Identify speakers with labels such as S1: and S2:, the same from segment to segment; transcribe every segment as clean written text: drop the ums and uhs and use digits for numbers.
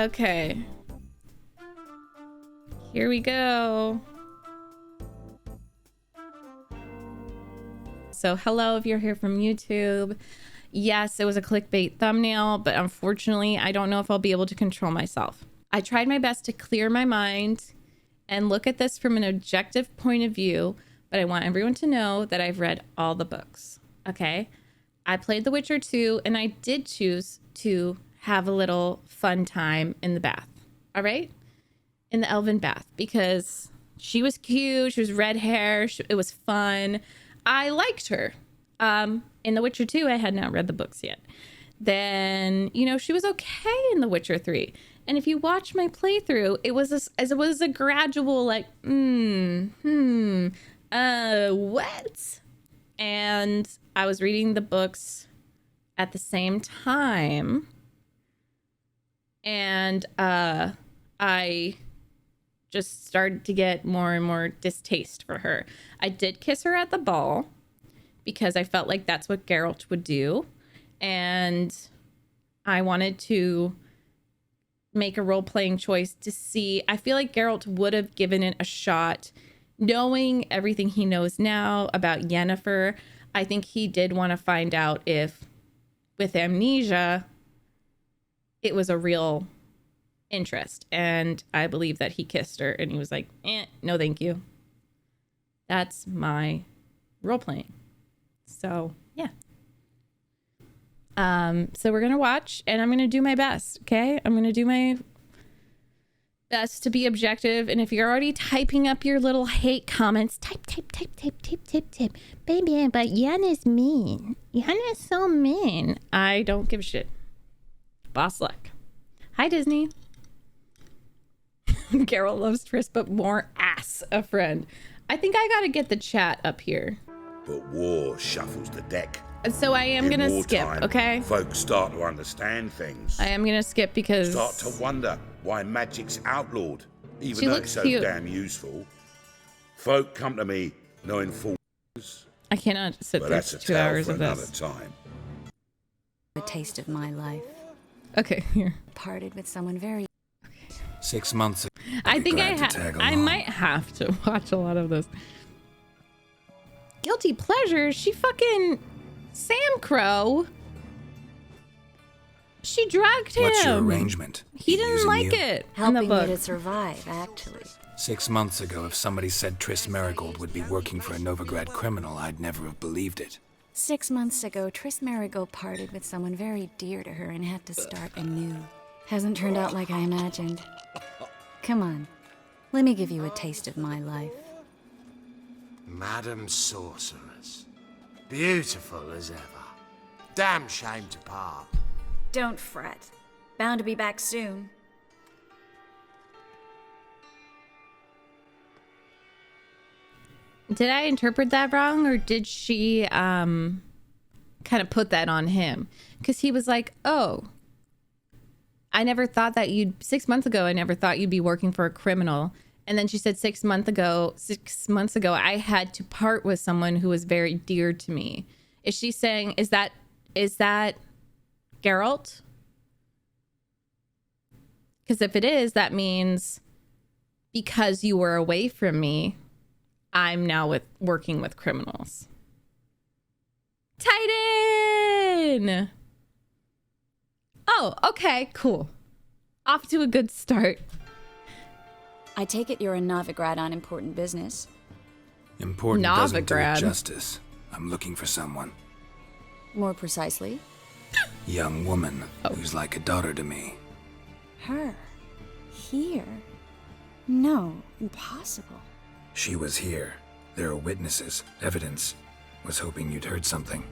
S1: Okay. Here we go. So hello if you're here from YouTube. Yes, it was a clickbait thumbnail, but unfortunately, I don't know if I'll be able to control myself. I tried my best to clear my mind and look at this from an objective point of view, but I want everyone to know that I've read all the books, okay? I played The Witcher 2, and I did choose to have a little fun time in the bath, all right? In the elven bath, because she was cute, she was red hair, it was fun. I liked her. In The Witcher 2, I had not read the books yet. Then, you know, she was okay in The Witcher 3. And if you watch my playthrough, it was a gradual like, what? And I was reading the books at the same time. And I just started to get more and more distaste for her. I did kiss her at the ball because I felt like that's what Geralt would do. And I wanted to make a role-playing choice to see. I feel like Geralt would have given it a shot. Knowing everything he knows now about Yennefer, I think he did want to find out if, with amnesia, it was a real interest. And I believe that he kissed her and he was like, no thank you. That's my role-playing. So yeah. So we're gonna watch and I'm gonna do my best. Okay, I'm gonna do my best to be objective. And if you're already typing up your little hate comments, type baby, but Yen is mean. Yen is so mean. I don't give a shit. Boss luck. Hi Disney. Geralt loves Triss, but more ass a friend. I think I gotta get the chat up here.
S2: But war shuffles the deck.
S1: So I am gonna skip, okay?
S2: Folks start to understand things.
S1: I am gonna skip because...
S2: Start to wonder why magic's outlawed, even though it's so damn useful. Folk come to me knowing full...
S1: I cannot sit there for 2 hours of this.
S2: Time.
S3: A taste of my life.
S1: Okay, here.
S3: Parted with someone very...
S4: 6 months ago.
S1: I think I might have to watch a lot of this. Guilty pleasure? She fucking... Sam Crow. She drugged him.
S4: What's your arrangement?
S1: He didn't like it.
S3: Helping me to survive, actually.
S4: 6 months ago, if somebody said Triss Merigold would be working for a Novigrad criminal, I'd never have believed it.
S3: 6 months ago, Triss Merigold parted with someone very dear to her and had to start anew. Hasn't turned out like I imagined. Come on, let me give you a taste of my life.
S5: Madam Sorceress. Beautiful as ever. Damn shame to part.
S3: Don't fret. Bound to be back soon.
S1: Did I interpret that wrong, or did she kind of put that on him? Because he was like, oh, I never thought that 6 months ago, I never thought you'd be working for a criminal. And then she said 6 months ago, I had to part with someone who was very dear to me. Is she saying, is that Geralt? Because if it is, that means because you were away from me, I'm now working with criminals. Titan! Oh, okay, cool. Off to a good start.
S3: I take it you're a Novigrad on important business.
S4: Important doesn't do it
S1: Novigrad.
S4: justice. I'm looking for someone.
S3: More precisely?
S4: Young woman who's like a daughter to me.
S3: Her? Here? No, impossible.
S4: She was here. There are witnesses, evidence. Was hoping you'd heard something.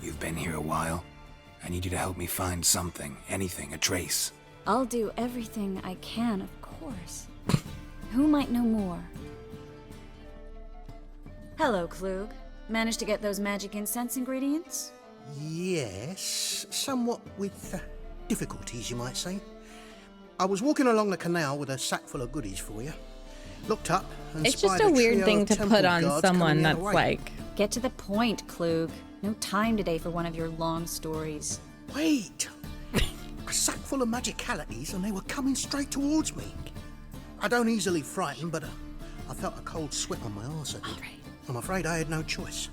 S4: You've been here a while. I need you to help me find something, anything, a trace.
S3: I'll do everything I can, of course. Who might know more? Hello, Klug. Managed to get those magic incense ingredients?
S6: Yes, somewhat with difficulties, you might say. I was walking along the canal with a sack full of goodies for you. Looked up and
S1: It's just a weird thing to put on someone that's like...
S3: Get to the point, Klug. No time today for one of your long stories.
S6: Wait! a sack full of magicalities and they were coming straight towards me. I don't easily frighten, but I felt a cold sweat on my arse. I did.
S1: Right.
S6: I'm afraid I had no choice.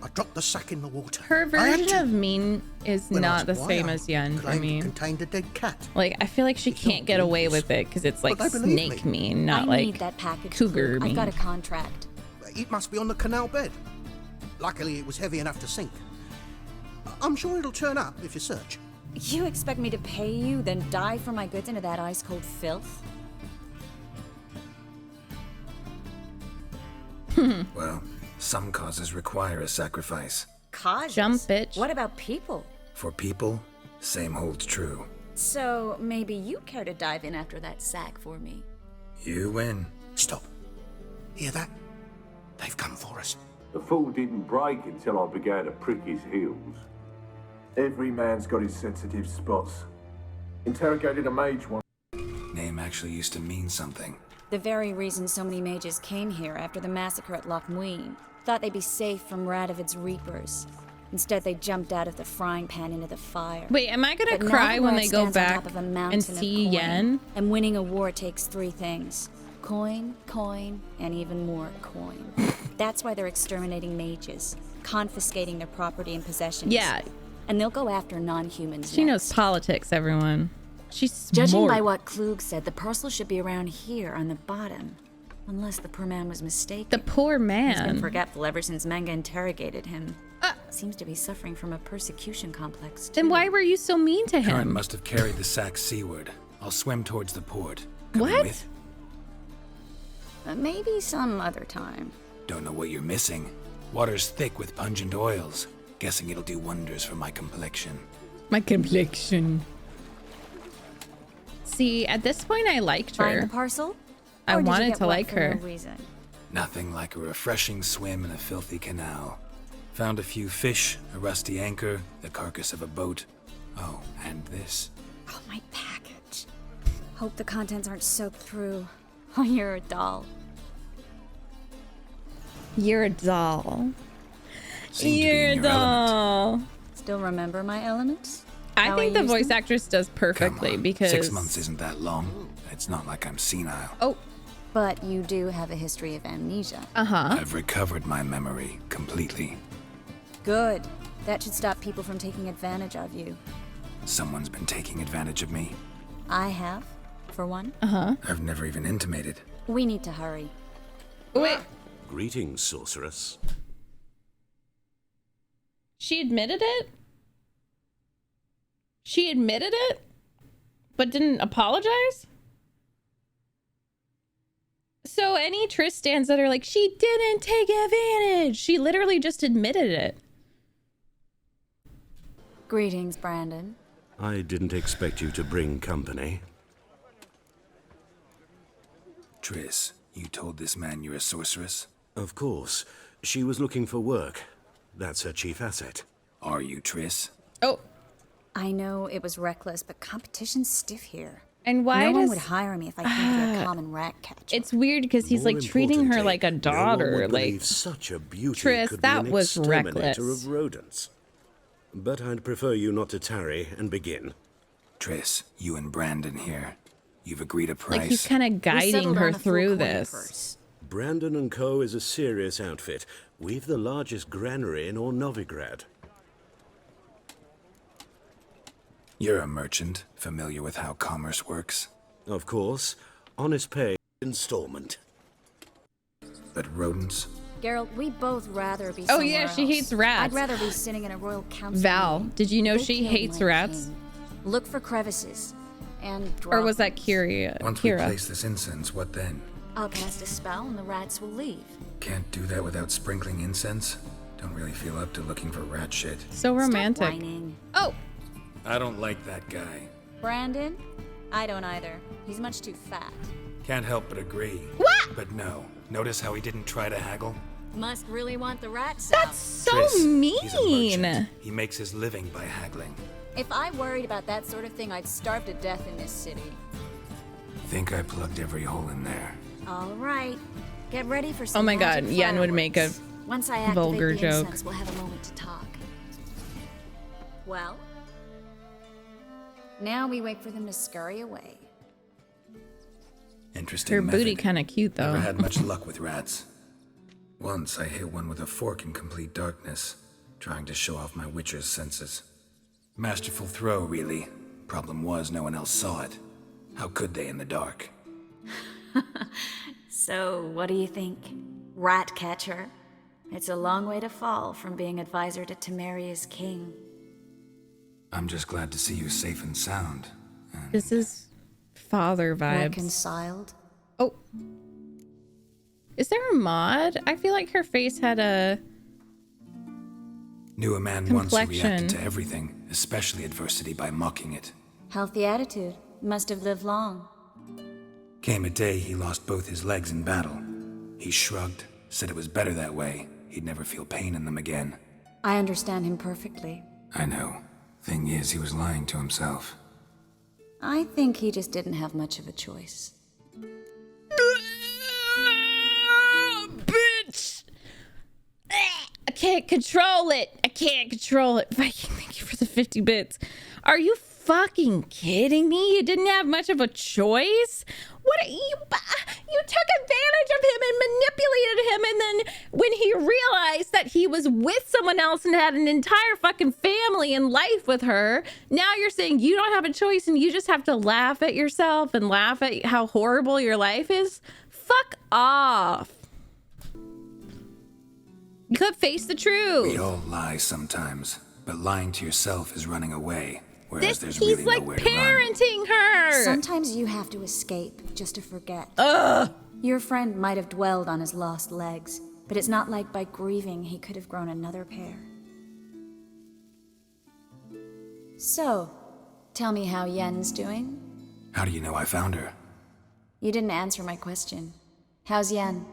S6: I dropped the sack in the water.
S1: Her version of mean is
S6: When I
S1: not the
S6: asked why,
S1: same
S6: I
S1: as Yen for
S6: claimed it
S1: me.
S6: contained a dead cat.
S1: Like, I feel like she
S6: It's
S1: can't
S6: not
S1: get away
S6: dangerous.
S1: with it because it's like
S6: But they believe
S1: snake
S6: me.
S1: mean, not
S3: I
S1: like
S3: need that package.
S1: cougar
S3: I've
S1: mean.
S3: got a contract.
S6: It must be on the canal bed. Luckily, it was heavy enough to sink. I'm sure it'll turn up if you search.
S3: You expect me to pay you, then dive for my goods into that ice-cold filth?
S4: Well, some causes require a sacrifice.
S3: Causes?
S1: Jump, bitch.
S3: What about people?
S4: For people, same holds true.
S3: So maybe you care to dive in after that sack for me?
S4: You win.
S6: Stop. Hear that? They've come for us.
S7: The fall didn't break until I began to prick his heels. Every man's got his sensitive spots. Interrogated a mage once.
S4: Name actually used to mean something.
S3: The very reason so many mages came here after the massacre at Loch Muin. Thought they'd be safe from Radovid's reapers. Instead, they jumped out of the frying pan into the fire.
S1: Wait, am I gonna
S3: But now
S1: cry
S3: the
S1: when
S3: rat
S1: they go
S3: stands on
S1: back
S3: top of a
S1: and
S3: mountain of
S1: see
S3: coin.
S1: Yen?
S3: And winning a war takes 3 things. Coin, coin, and even more coin. That's why they're exterminating mages, confiscating their property and possessions.
S1: Yeah,
S3: And they'll go after non-humans
S1: she knows
S3: next.
S1: politics, everyone. She's smart.
S3: Judging by what Klug said, the parcel should be around here on the bottom. Unless the poor man was mistaken.
S1: The poor
S3: He's been
S1: man.
S3: forgetful ever since Manga interrogated him. Seems to be suffering from a persecution complex, too.
S1: Then why were you so mean to
S4: Current
S1: him?
S4: must have carried the sack seaward. I'll swim towards the port. Coming
S1: What?
S4: with?
S3: Maybe some other time.
S4: Don't know what you're missing. Water's thick with pungent oils. Guessing it'll do wonders for my complexion.
S1: My complexion. See, at this point, I liked
S3: Find the
S1: her.
S3: parcel?
S1: I
S3: Or did you
S1: wanted
S3: get
S1: to
S3: wet
S1: like
S3: for
S1: her.
S3: No reason?
S4: Nothing like a refreshing swim in a filthy canal. Found a few fish, a rusty anchor, the carcass of a boat. Oh, and this.
S3: Oh, my package. Hope the contents aren't soaked through. Oh, you're a doll.
S1: You're a doll.
S4: Seem to be
S1: You're
S4: in
S1: a
S4: your
S1: doll.
S3: Still remember my elements?
S1: I
S3: How
S1: think the
S3: used
S1: voice
S3: them?
S1: actress does
S4: Come
S1: perfectly
S4: on,
S1: because
S4: 6 months isn't that long. It's not like I'm senile.
S1: Oh,
S3: But you do have a history of amnesia.
S4: I've recovered my memory completely.
S3: Good. That should stop people from taking advantage of you.
S4: Someone's been taking advantage of me.
S3: I have, for one.
S4: I've never even intimated.
S3: We need to hurry.
S1: wait.
S2: Greetings, sorceress.
S1: She admitted it? She admitted it? But didn't apologize? So any Triss stands that are like, she didn't take advantage. She literally just admitted it.
S3: Greetings, Brandon.
S2: I didn't expect you to bring company.
S4: Triss, you told this man you're a sorceress?
S2: Of course. She was looking for work. That's her chief asset.
S4: Are you, Triss?
S1: Oh,
S3: I know it was reckless, but competition's stiff here.
S1: and why
S3: no one
S1: does...
S3: would hire me if I think you're a common rat catcher.
S1: It's weird because he's
S2: More
S1: like treating her
S2: importantly,
S1: like a
S2: no one
S1: daughter.
S2: would
S1: Like,
S2: believe such a beauty
S1: Triss,
S2: could
S1: that
S2: be an
S1: was
S2: exterminator
S1: reckless.
S2: of rodents. But I'd prefer you not to tarry and begin.
S4: Triss, you and Brandon here. You've agreed a price.
S1: like he's kind of
S3: We
S1: guiding
S3: settled
S1: her
S3: on a full
S1: through
S3: coin
S1: this.
S3: purse.
S2: Brandon and Co. is a serious outfit. We've the largest granary in all Novigrad.
S4: You're a merchant, familiar with how commerce works.
S2: Of course, honest pay installment.
S4: But rodents?
S3: Geralt, we both rather be
S1: Oh,
S3: somewhere
S1: yeah, she
S3: else.
S1: hates rats.
S3: I'd rather be sitting in a royal council
S1: Val,
S3: meeting.
S1: did you know
S3: They
S1: she
S3: killed
S1: hates
S3: my
S1: rats?
S3: king. Look for crevices. And
S1: Or
S3: drop
S1: was that
S3: things.
S1: Kira?
S4: Once we
S1: Kira?
S4: place this incense, what then?
S3: I'll cast a spell and the rats will leave.
S4: Can't do that without sprinkling incense? Don't really feel up to looking for rat shit.
S1: So
S3: Stop
S1: romantic.
S3: whining.
S1: Oh,
S4: I don't like that guy.
S3: Brandon? I don't either. He's much too fat.
S4: Can't help but agree.
S1: What?
S4: But no. Notice how he didn't try to haggle?
S3: Must really want the rats
S1: that's
S3: out.
S1: so
S4: Triss, he's a
S1: mean.
S4: merchant. He makes his living by haggling.
S3: If I worried about that sort of thing, I'd starve to death in this city.
S4: Think I plugged every hole in there.
S3: All right. Get ready for some
S1: Oh my God,
S3: magic
S1: Yen would make a
S3: fireworks. Once I activate
S1: vulgar
S3: the
S1: joke.
S3: incense, we'll have a moment to talk. Well? Now we wait for them to scurry away.
S4: Interesting
S1: Her booty
S4: method.
S1: kind of cute, though.
S4: Never had much luck with rats. Once I hit one with a fork in complete darkness, trying to show off my witcher's senses. Masterful throw, really. Problem was, no one else saw it. How could they in the dark?
S3: So, what do you think? Rat catcher? It's a long way to fall from being advisor to Temeria's king.
S4: I'm just glad to see you safe and sound.
S1: This is father vibes.
S3: Reconciled?
S1: Oh. Is there a mod? I feel like her face had a...
S4: Knew a man once who
S1: complexion.
S4: reacted to everything, especially adversity, by mocking it.
S3: Healthy attitude. Must have lived long.
S4: Came a day he lost both his legs in battle. He shrugged, said it was better that way. He'd never feel pain in them again.
S3: I understand him perfectly.
S4: I know. Thing is, he was lying to himself.
S3: I think he just didn't have much of a choice.
S1: Bitch! I can't control it. I can't control it. Viking, thank you for the 50 bits. Are you fucking kidding me? You didn't have much of a choice? What you took advantage of him and manipulated him, and then when he realized that he was with someone else and had an entire fucking family and life with her, now you're saying you don't have a choice and you just have to laugh at yourself and laugh at how horrible your life is? Fuck off. You could face the truth.
S4: We all lie sometimes, but lying to yourself is running away. Whereas there's
S1: He's
S4: really
S1: like
S4: nowhere to run.
S1: parenting her.
S3: Sometimes you have to escape just to forget. Your friend might have dwelled on his lost legs, but it's not like by grieving he could have grown another pair. So, tell me how Yen's doing?
S4: How do you know I found her?
S3: You didn't answer my question. How's Yen?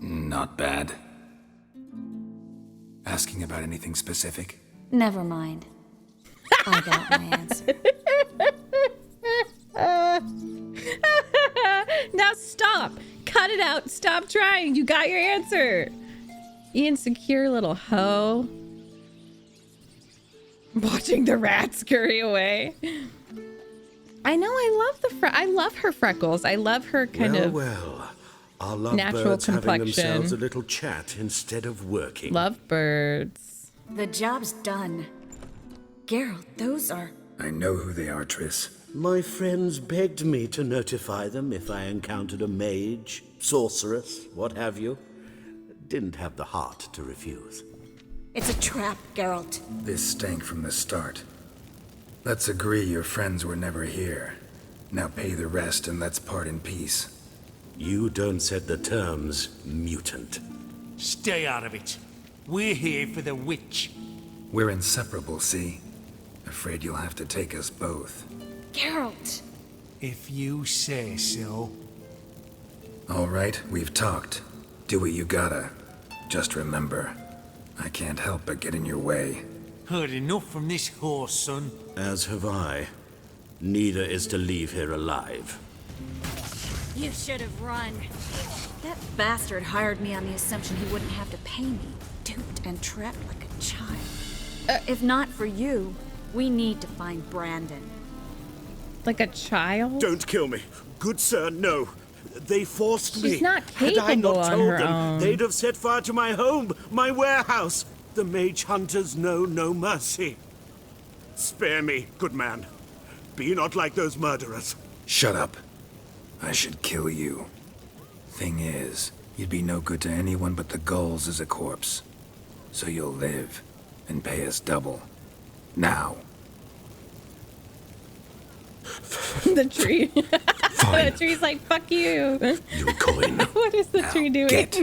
S4: Not bad. Asking about anything specific?
S3: Never mind. I got my answer.
S1: Now stop. Cut it out. Stop trying. You got your answer. You insecure little hoe. Watching the rat scurry away. I know. I love her freckles. I love her kind of
S2: our
S1: natural
S2: lovebirds having
S1: complexion.
S2: themselves a little chat instead of working.
S1: Lovebirds.
S3: The job's done. Geralt, those are...
S4: I know who they are, Triss.
S2: My friends begged me to notify them if I encountered a mage, sorceress, what have you. Didn't have the heart to refuse.
S3: It's a trap, Geralt.
S4: This stank from the start. Let's agree your friends were never here. Now pay the rest and let's part in peace.
S2: You don't set the terms, mutant.
S5: Stay out of it. We're here for the witch.
S4: We're inseparable, see? Afraid you'll have to take us both.
S3: Geralt!
S5: If you say so.
S4: All right, we've talked. Do what you gotta. Just remember, I can't help but get in your way.
S5: Heard enough from this horse, son.
S2: As have I. Neither is to leave here alive.
S3: You should have run. That bastard hired me on the assumption he wouldn't have to pay me. Duped and trapped like a child. If not for you, we need to find Brandon.
S1: Like a child?
S2: Don't kill me. Good sir, no. They forced me.
S1: She's not
S2: Had I
S1: capable
S2: not
S1: on
S2: told
S1: her
S2: them,
S1: own.
S2: they'd have set fire to my home, my warehouse. The mage hunters know no mercy. Spare me, good man. Be not like those murderers.
S4: Shut up. I should kill you. Thing is, you'd be no good to anyone but the gulls as a corpse. So you'll live and pay us double. Now.
S1: The tree. The tree's like, fuck you.
S2: Your coin.
S1: What is the tree doing?
S4: Get.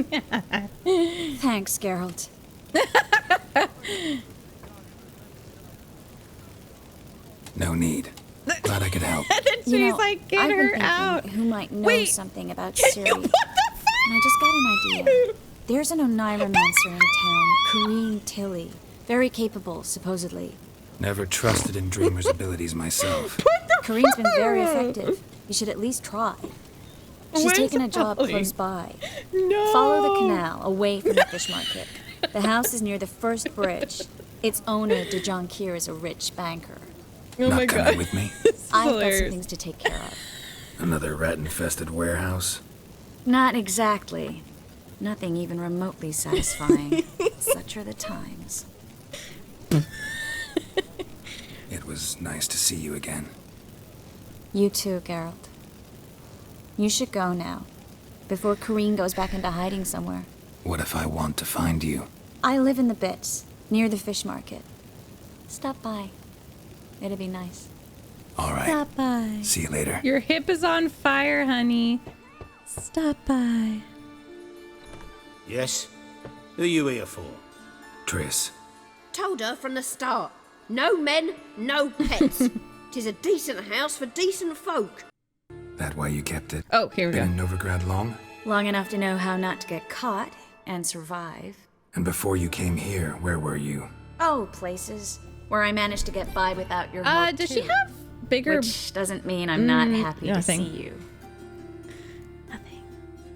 S3: Thanks, Geralt.
S4: No need. Glad I could help.
S1: The tree's like, get
S3: I've been
S1: her
S3: thinking
S1: out.
S3: who might know
S1: Wait.
S3: something about
S1: What
S3: Ciri.
S1: the
S3: And I just got an idea. There's an Oniromancer in town, Kareen Tilly. Very capable, supposedly.
S4: Never trusted in Dreamer's abilities myself.
S3: Kareen's been very effective. You should at least try. She's
S1: When's
S3: taken a job
S1: Ollie?
S3: close by.
S1: No.
S3: Follow the canal away from the fish market. The house is near the first bridge. Its owner, DeJohn Kier, is a rich banker.
S1: Oh
S4: Not
S1: my
S4: coming
S1: god.
S4: with me?
S3: I've got some
S1: hilarious.
S3: things to take care of.
S4: Another rat-infested warehouse?
S3: Not exactly. Nothing even remotely satisfying. Such are the times.
S4: It was nice to see you again.
S3: You too, Geralt. You should go now, before Kareen goes back into hiding somewhere.
S4: What if I want to find you?
S3: I live in the Bits, near the fish market. Stop by. It'd be nice.
S4: All right.
S1: Stop by.
S4: See you later.
S1: Your hip is on fire, honey. Stop by.
S2: Yes? Who are you here for?
S4: Triss.
S8: Told her from the start. No men, no pets. 'Tis a decent house for decent folk.
S4: That why you kept it?
S1: Oh, here we
S4: Been
S1: go.
S4: in Novigrad long?
S3: Long enough to know how not to get caught and survive.
S4: And before you came here, where were you?
S3: Oh, places where I managed to get by without your help,
S1: Does
S3: too.
S1: she have bigger?
S3: Which doesn't mean I'm not happy to
S1: nothing.
S3: see you. Nothing.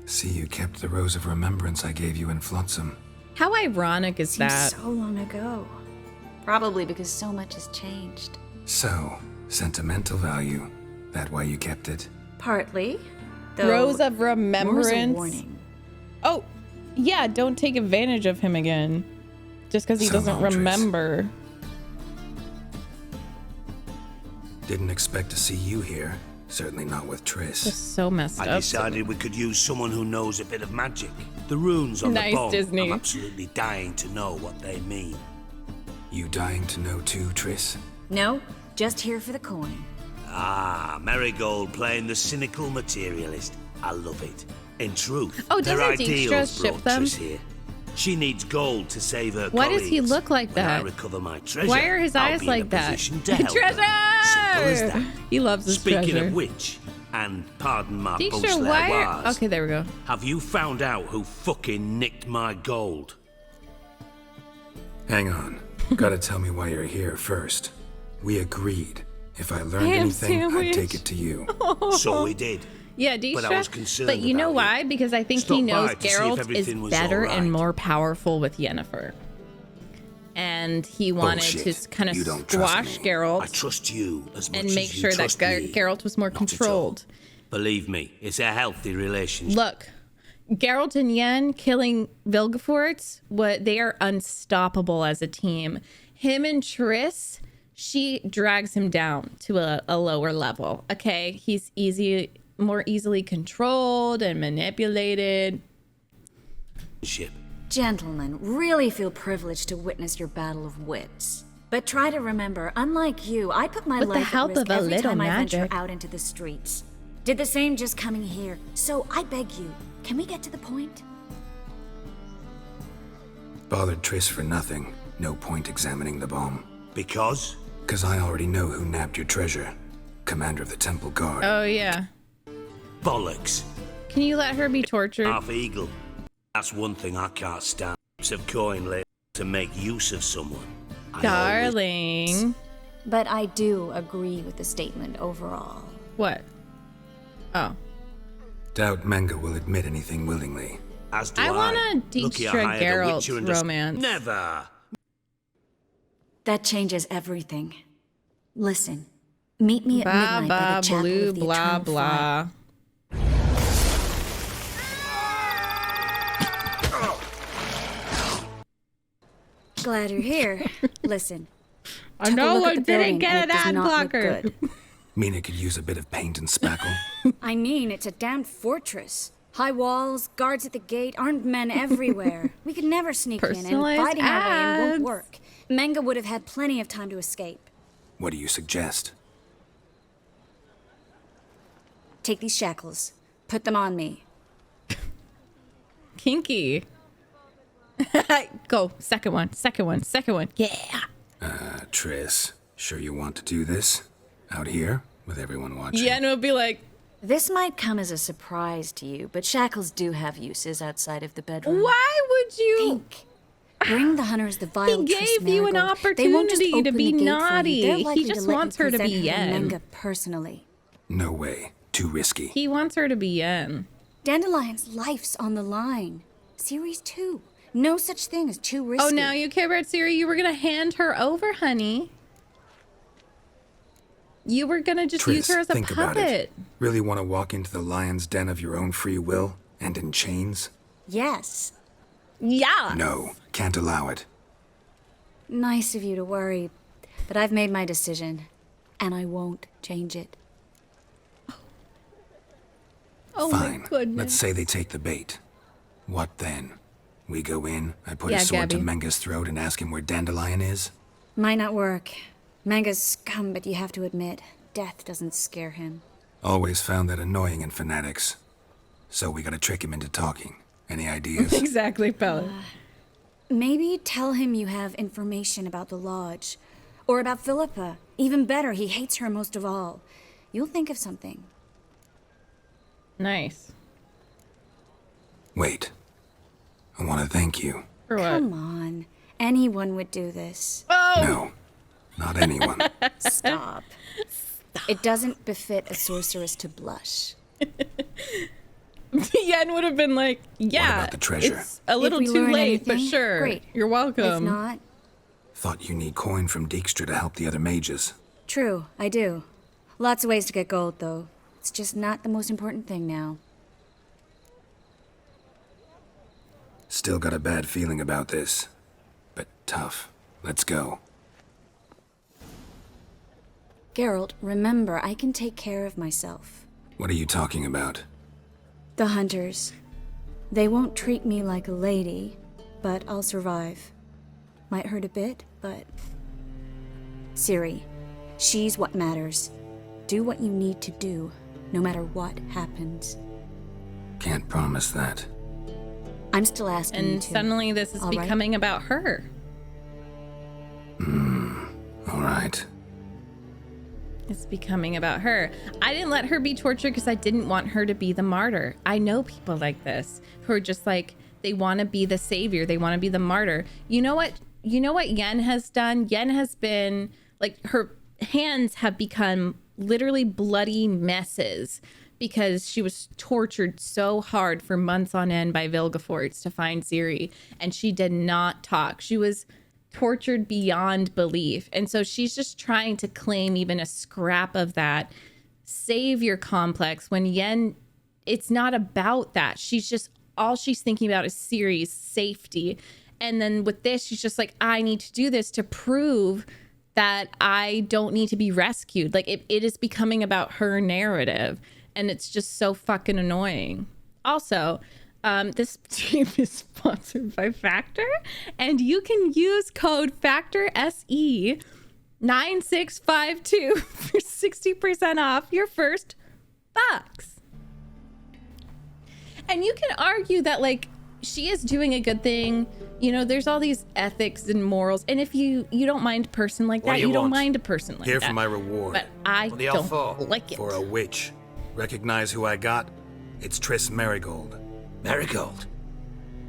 S4: See, you kept the rose of remembrance I gave you in Flotsam.
S1: How ironic is
S3: Seems
S1: that?
S3: so long ago. Probably because so much has changed.
S4: So, sentimental value. That why you kept it?
S3: Partly. Though,
S1: Rose of
S3: more as a
S1: remembrance.
S3: warning.
S1: Oh, yeah. Don't take advantage of him again, just because he
S4: So
S1: doesn't
S4: long, Triss.
S1: remember.
S4: Didn't expect to see you here. Certainly not with Triss.
S1: Just so messed
S2: I
S1: up.
S2: decided we could use someone who knows a bit of magic. The runes on
S1: Nice,
S2: the bomb.
S1: Disney.
S2: I'm absolutely dying to know what they mean.
S4: You dying to know too, Triss?
S3: No, just here for the coin.
S2: Ah, Marigold playing the cynical materialist. I love it. In truth,
S1: Oh,
S2: their
S1: doesn't Dijkstra
S2: ideals
S1: ship
S2: brought
S1: them?
S2: Triss here. She needs gold to save her
S1: Why does he
S2: colleagues.
S1: look like
S2: When I
S1: that?
S2: recover my treasure,
S1: Why are his
S2: I'll
S1: eyes
S2: be in a
S1: like that?
S2: position to help her.
S1: Treasure!
S2: Simple as that.
S1: He loves his
S2: Speaking
S1: treasure.
S2: of which, and pardon my
S1: Dijkstra,
S2: boastful
S1: why?
S2: words,
S1: Okay, there we go.
S2: have you found out who fucking nicked my gold?
S4: Hang on. Gotta tell me why you're here first. We agreed. If I learned
S1: Ham
S4: anything, I'd
S1: sandwich.
S4: take it to you.
S2: So we did.
S1: Yeah, Dijkstra.
S2: But I was concerned
S1: But you know
S2: about
S1: why? Because I think
S2: Stopped
S1: he knows
S2: by to see if
S1: Geralt is
S2: everything was
S1: better
S2: all
S1: and
S2: right.
S1: more powerful with Yennefer. And he wanted
S4: Bullshit.
S1: to kind of
S4: You don't trust
S1: squash
S4: me.
S1: Geralt
S2: I trust you as much
S1: and
S2: as
S1: make
S2: you
S1: sure that
S2: trust me.
S1: Geralt was more
S2: Not at all.
S1: controlled.
S2: Believe me, it's a healthy relationship.
S1: Look, Geralt and Yen killing Vilgefortz, they are unstoppable as a team. Him and Triss, she drags him down to a lower level. Okay, he's more easily controlled and manipulated.
S3: Gentlemen, really feel privileged to witness your battle of wits. But try to remember, unlike you, I put my
S1: With the
S3: life
S1: help
S3: at risk
S1: of a
S3: every
S1: little
S3: time I venture
S1: magic.
S3: out into the streets. Did the same just coming here. So I beg you, can we get to the point?
S4: Bothered Triss for nothing. No point examining the bomb.
S2: Because?
S4: 'Cause I already know who nabbed your treasure. Commander of the Temple Guard.
S1: Oh, yeah.
S2: Bollocks.
S1: Can you let her be tortured?
S2: Half eagle. That's one thing I can't stand. Of coin laid to make use of someone. I
S1: Darling.
S3: But I do agree with the statement overall.
S1: What? Oh.
S4: Doubt Menga will admit anything willingly.
S2: As do
S1: I want a
S2: Lucky I
S1: Dijkstra
S2: hired a
S1: Geralt
S2: witcher and a-
S1: romance.
S2: Never.
S3: That changes everything. Listen, meet me at
S1: Blah,
S3: midnight by
S1: blah,
S3: the chapel
S1: blue,
S3: of the
S1: blah,
S3: Eternal
S1: blah.
S3: Fire. Glad you're here. Listen.
S1: I
S3: took a
S1: know
S3: look
S1: I
S3: at the
S1: didn't
S3: building
S1: get
S3: and
S1: an
S3: it does
S1: ad
S3: not look
S1: blocker.
S3: good.
S4: Mina could use a bit of paint and spackle.
S3: I mean, it's a damn fortress. High walls, guards at the gate, armed men everywhere. We could never sneak in, and
S1: Personalized
S3: fighting our way in won't
S1: ads.
S3: work. Menga would have had plenty of time to escape.
S4: What do you suggest?
S3: Take these shackles. Put them on me.
S1: Kinky. Go. Second one. Yeah.
S4: Triss, sure you want to do this? Out here, with everyone watching?
S1: Yeah, and it'll be like,
S3: This might come as a surprise to you, but shackles do have uses outside of the bedroom.
S1: why would you?
S3: Think. Bring the hunters the vile
S1: He
S3: Triss
S1: gave you an
S3: Marigold. They won't just
S1: opportunity to
S3: open
S1: be
S3: the gate for you.
S1: naughty.
S3: They're
S1: He
S3: likely to
S1: just
S3: let you
S1: wants her to
S3: present
S1: be
S3: her to
S1: Yen.
S3: Menga personally.
S4: No way. Too risky.
S1: He wants her to be Yen.
S3: Dandelion's life's on the line. Series 2. No such thing as too risky.
S1: Oh, now you care about Siri? You were gonna hand her over, honey. You were gonna just use her as a
S4: think about it.
S1: puppet.
S4: Really want to walk into the lion's den of your own free will and in chains?
S3: Yes.
S1: Yeah.
S4: No, can't allow it.
S3: Nice of you to worry, but I've made my decision, and I won't change it.
S1: Oh
S4: Fine.
S1: my goodness.
S4: Let's say they take the bait. What then? We go in, I put
S1: Yeah,
S4: a sword to
S1: Gabby.
S4: Menga's throat and ask him where Dandelion is?
S3: Might not work. Manga's scum, but you have to admit, death doesn't scare him.
S4: Always found that annoying in fanatics. So we gotta trick him into talking. Any ideas?
S1: Exactly, Bella.
S3: Maybe tell him you have information about the lodge. Or about Philippa. Even better, he hates her most of all. You'll think of something.
S1: Nice.
S4: Wait. I want to thank you.
S1: For what?
S3: Come on. Anyone would do this.
S1: Oh!
S4: No, not anyone.
S3: Stop. It doesn't befit a sorceress to blush.
S1: Yen would have been like, yeah,
S4: about the treasure?
S1: it's a little
S3: If we
S1: too
S3: learn
S1: late, but
S3: anything,
S1: sure.
S3: great.
S1: You're welcome.
S3: If not,
S4: Thought you need coin from Dijkstra to help the other mages.
S3: true, I do. Lots of ways to get gold, though. It's just not the most important thing now.
S4: Still got a bad feeling about this. But tough. Let's go.
S3: Geralt, remember, I can take care of myself.
S4: What are you talking about?
S3: The hunters. They won't treat me like a lady, but I'll survive. Might hurt a bit, but... Ciri, she's what matters. Do what you need to do, no matter what happens.
S4: Can't promise that.
S3: I'm still asking you
S1: And
S3: to.
S1: suddenly this is
S3: All right?
S1: becoming about her.
S4: All right.
S1: It's becoming about her. I didn't let her be tortured because I didn't want her to be the martyr. I know people like this who are just like, they want to be the savior. They want to be the martyr. You know what? You know what Yen has done? Yen has been like, her hands have become literally bloody messes because she was tortured so hard for months on end by Vilgefortz to find Ciri, and she did not talk. She was tortured beyond belief. And so she's just trying to claim even a scrap of that savior complex when Yen, it's not about that. She's just, all she's thinking about is Ciri's safety. And then with this, she's just like, I need to do this to prove that I don't need to be rescued. Like it is becoming about her narrative. And it's just so fucking annoying. Also, this stream is sponsored by Factor, and you can use code FACTORSE9652 for 60% off your first box. And you can argue that, like, she is doing a good thing. You know, there's all these ethics and morals, and if you don't mind a person like that,
S5: do you
S1: don't
S5: want?
S1: mind a person like
S4: Here
S1: that.
S4: for my reward.
S1: But I
S5: What the hell
S1: don't
S5: for?
S1: like it.
S4: For a witch. Recognize who I got? It's Triss Marigold.
S5: Marigold.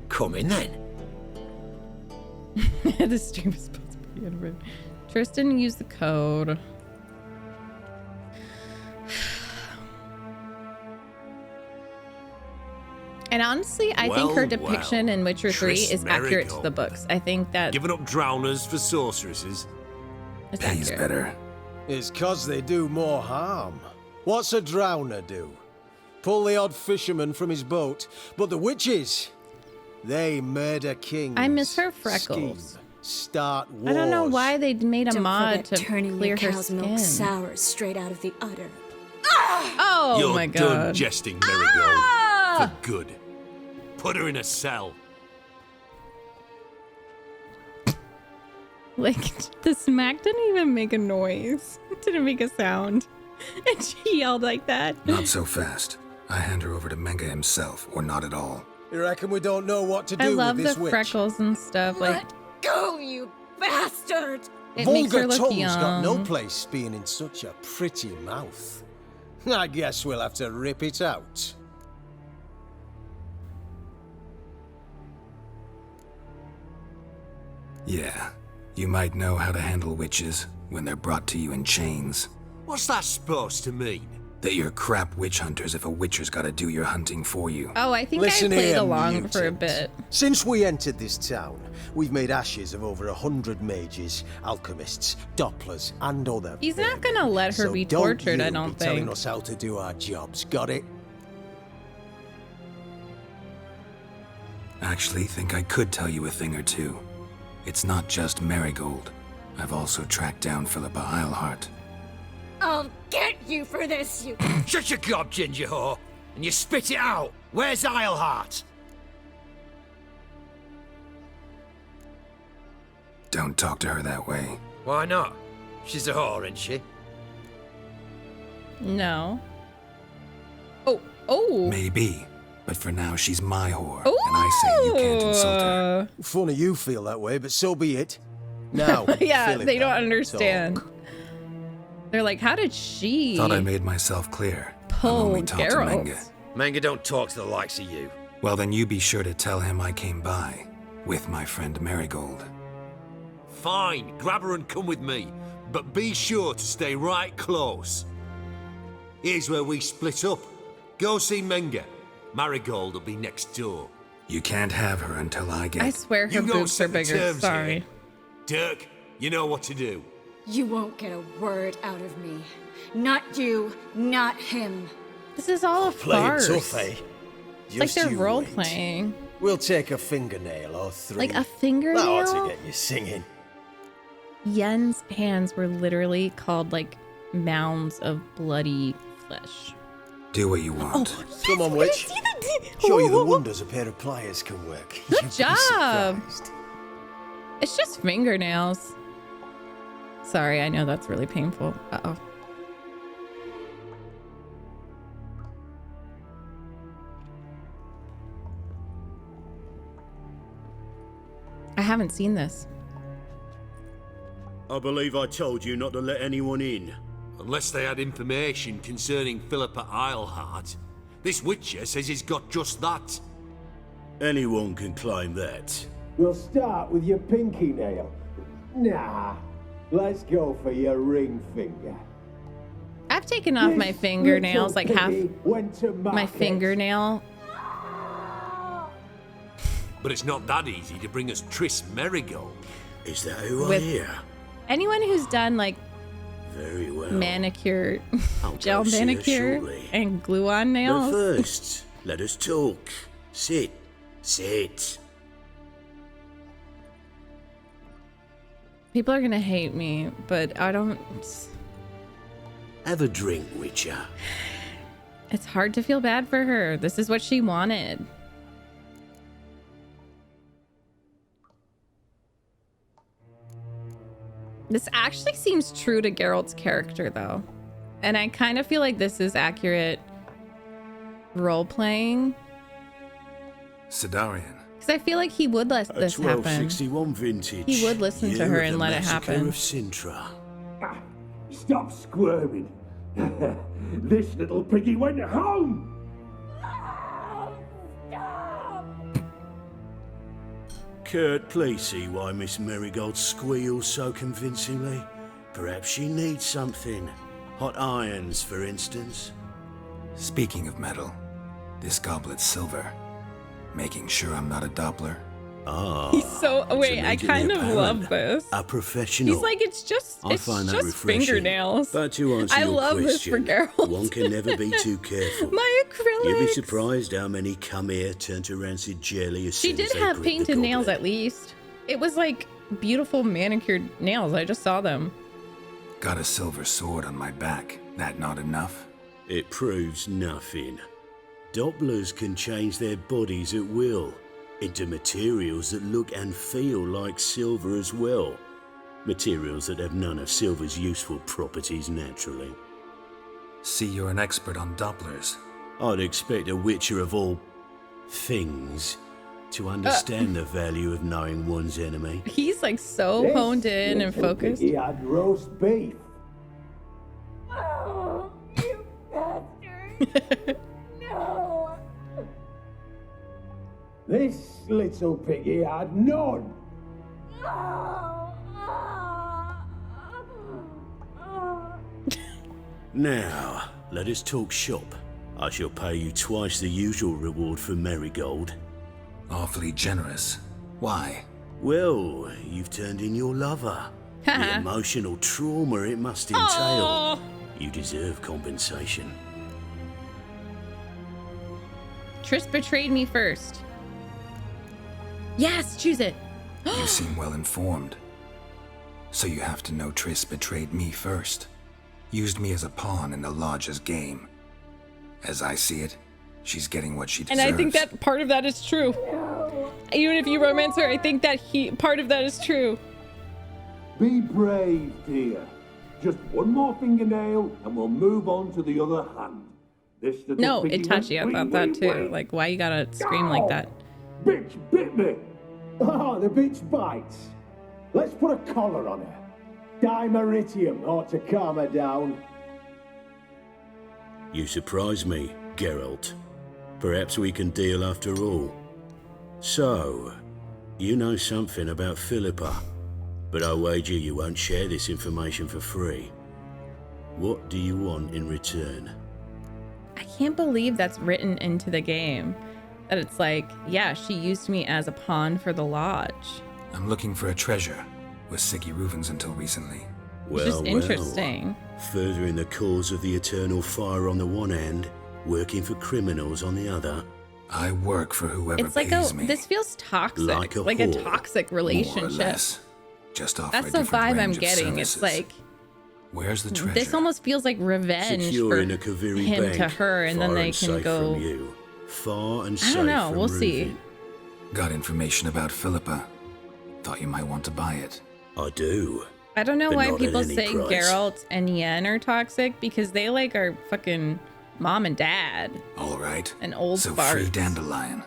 S5: Come in then.
S1: This stream is supposed to be animated. Tristan used the code. And honestly, I think her
S5: Well,
S1: depiction
S5: well.
S1: in Witcher 3
S5: Triss
S1: is accurate to the
S5: Marigold.
S1: books. I think that
S5: Giving up drowners for sorceresses.
S1: is
S4: Pays
S1: accurate.
S4: better.
S9: It's 'cause they do more harm. What's a drowner do? Pull the odd fisherman from his boat. But the witches, they murder kings.
S1: I miss her freckles.
S9: scheme, start wars.
S1: I don't know why they made a
S3: Don't
S1: mod
S3: forget
S1: to
S3: turning
S1: clear
S3: your
S1: her
S3: cow's
S1: skin.
S3: milk sour straight out of the udder.
S1: Oh
S5: You're
S1: my
S5: done
S1: god.
S5: jesting, Marigold.
S1: Ah!
S5: For good. Put her in a cell.
S1: Like, the smack didn't even make a noise. It didn't make a sound. And she yelled like that.
S4: Not so fast. I hand her over to Menga himself, or not at all.
S9: You reckon we don't know what to do
S1: I love
S9: with
S1: the
S9: this witch?
S1: freckles and stuff. Like,
S8: Let go, you bastard!
S1: it makes her
S9: Vulgar
S1: look
S9: tongue's
S1: young.
S9: got no place being in such a pretty mouth. I guess we'll have to rip it out.
S4: Yeah. You might know how to handle witches when they're brought to you in chains.
S5: What's that supposed to mean?
S4: That you're crap witch hunters if a witcher's gotta do your hunting for you.
S1: Oh, I think
S9: Listen
S1: I played
S9: here,
S1: along
S9: mutant.
S1: for a bit.
S9: Since we entered this town, we've made ashes of over 100 mages, alchemists, dopplers, and other.
S1: He's not gonna let her
S9: so
S1: be
S9: don't
S1: tortured,
S9: you
S1: I don't
S9: be telling
S1: think.
S9: us how to do our jobs. Got it?
S4: Actually, think I could tell you a thing or two. It's not just Marigold. I've also tracked down Philippa Eilhart.
S3: I'll get you for this, you...
S10: Shut your gob, ginger whore, and you spit it out. Where's Eilhart?
S4: Don't talk to her that way.
S10: Why not? She's a whore, isn't she?
S1: No. Oh.
S4: Maybe. But for now, she's my whore. And I say you can't insult her.
S9: Funny you feel that way, but so be it. Now,
S1: Yeah,
S9: Philippa,
S1: they don't understand.
S9: talk.
S1: They're like, how did she
S4: Thought I made myself clear. I've
S1: pull
S4: only talked to Menge.
S1: Geralt?
S10: Manga don't talk to the likes of you.
S4: Well, then you be sure to tell him I came by. With my friend Marigold.
S5: Fine, grab her and come with me. But be sure to stay right close. Here's where we split up. Go see Menge. Marigold will be next door.
S4: You can't have her until I get...
S1: I swear her
S5: You don't
S1: boobs
S5: set
S1: are
S5: the
S1: bigger.
S5: terms
S1: Sorry.
S5: here. Dirk, you know what to do.
S3: You won't get a word out of me. Not you, not him.
S1: This is all a
S9: Play it
S1: farce.
S9: tough, eh?
S1: It's like
S9: Just
S1: they're
S9: you
S1: role
S9: wait.
S1: playing.
S9: We'll take a fingernail or three.
S1: Like a
S9: That ought
S1: fingernail?
S9: to get you singing.
S1: Yen's hands were literally called like mounds of bloody flesh.
S4: Do what you want.
S9: Come on, witch. Show you the wonders a pair of pliers can work.
S1: Good
S9: You'd be
S1: job.
S9: surprised.
S1: It's just fingernails. Sorry, I know that's really painful. Uh-oh. I haven't seen this.
S2: I believe I told you not to let anyone in.
S5: Unless they had information concerning Philippa Eilhart. This witcher says he's got just that.
S2: Anyone can claim that.
S11: We'll start with your pinky nail. Nah, let's go for your ring finger.
S1: I've taken off my
S11: This
S1: fingernails, like
S11: little
S1: half
S11: piggy went to
S1: my
S11: market.
S1: fingernail.
S5: But it's not that easy to bring us Triss Marigold.
S2: Is that who I
S1: With-
S2: hear?
S1: Anyone who's done like
S2: Very well.
S1: manicure,
S2: I'll go
S1: gel
S2: see her
S1: manicure,
S2: shortly.
S1: and glue on
S2: But
S1: nails.
S2: first, let us talk. Sit. Sit.
S1: People are gonna hate me, but I don't.
S2: Have a drink, Witcher.
S1: It's hard to feel bad for her. This is what she wanted. This actually seems true to Geralt's character, though. And I kind of feel like this is accurate role-playing.
S4: Sidarian.
S1: Because I feel like he would let
S2: A
S1: this happen.
S2: 1261 vintage.
S1: He would listen to
S2: year
S1: her
S2: of
S1: and
S2: the
S1: let it
S2: massacre
S1: happen.
S2: of Sintra.
S11: Stop squirming. This little piggy went home.
S2: Kurt, please see why Miss Marigold squeals so convincingly. Perhaps she needs something. Hot irons, for instance.
S4: Speaking of metal, this goblet's silver. Making sure I'm not a Doppler.
S2: Ah.
S1: He's so wait, I
S2: immediately
S1: kind of
S2: apparent.
S1: love this.
S2: A professional.
S1: He's like, it's just
S2: I
S1: it's
S2: find that
S1: just
S2: refreshing.
S1: fingernails.
S2: But to answer
S1: I
S2: your
S1: love this for
S2: question,
S1: Geralt.
S2: one can never be too careful.
S1: My acrylics.
S2: You'd be surprised how many come here turn to rancid jelly as
S1: She
S2: soon
S1: did
S2: as they
S1: have
S2: grip the
S1: painted nails
S2: goblet.
S1: at least. It was like beautiful manicured nails. I just saw them.
S4: Got a silver sword on my back. That not enough?
S2: It proves nothing. Dopplers can change their bodies at will into materials that look and feel like silver as well. Materials that have none of silver's useful properties naturally.
S4: See, you're an expert on Dopplers.
S2: I'd expect a witcher of all things to understand the value of knowing one's enemy.
S1: He's like so
S11: This
S1: honed in and
S11: little
S1: focused.
S11: piggy had roast beef.
S3: Oh, you bastard. No.
S11: This little piggy had none.
S2: Now, let us talk shop. I shall pay you twice the usual reward for Marigold.
S4: Awfully generous. Why?
S2: Well, you've turned in your lover. The emotional trauma it must entail. You deserve compensation.
S1: Triss betrayed me first. Yes, choose it.
S4: You seem well informed. So you have to know Triss betrayed me first. Used me as a pawn in the Lodge's game. As I see it, she's getting what she deserves.
S1: And I think that part of that is true. Even if you romance her, I think that part of that is true.
S11: Be brave, dear. Just one more fingernail and we'll move on to the other hand. This little
S1: No,
S11: piggy
S1: Itachi, I
S11: went
S1: thought that too. Like, why you gotta scream like that?
S11: Bitch bit me! Oh, the bitch bites. Let's put a collar on her. Dimeritium ought to calm her down.
S2: You surprise me, Geralt. Perhaps we can deal after all. So, you know something about Philippa, but I wager you won't share this information for free. What do you want in return?
S1: I can't believe that's written into the game. That it's like, yeah, she used me as a pawn for the Lodge.
S4: I'm looking for a treasure. Was Siggy Reuven's until recently.
S2: Well,
S1: just interesting.
S2: Furthering the cause of the eternal fire on the one hand, working for criminals on the other.
S4: I work for whoever
S1: It's like
S4: pays me.
S1: this feels toxic,
S2: Like a
S1: a
S2: whore.
S1: toxic
S4: More or
S1: relationship.
S4: less. Just offer
S1: That's
S4: a
S1: the
S4: different
S1: vibe I'm
S4: range of
S1: getting. It's
S4: services.
S1: like
S4: Where's the treasure?
S1: this almost feels like revenge for
S2: Securing a Kaviri
S1: him
S2: bank,
S1: to her, and then
S2: far
S1: they
S2: and
S1: can
S2: safe
S1: go.
S2: From you. Far and
S1: I
S2: safe
S1: don't know.
S2: from
S1: We'll see.
S2: Reuven.
S4: Got information about Philippa. Thought you might want to buy it.
S2: I do.
S1: I don't know
S2: But
S1: why
S2: not at
S1: people
S2: any
S1: say
S2: price.
S1: Geralt and Yen are toxic, because they like are fucking mom and dad
S4: All right.
S1: and old
S4: So
S1: farts.
S4: free Dandelion.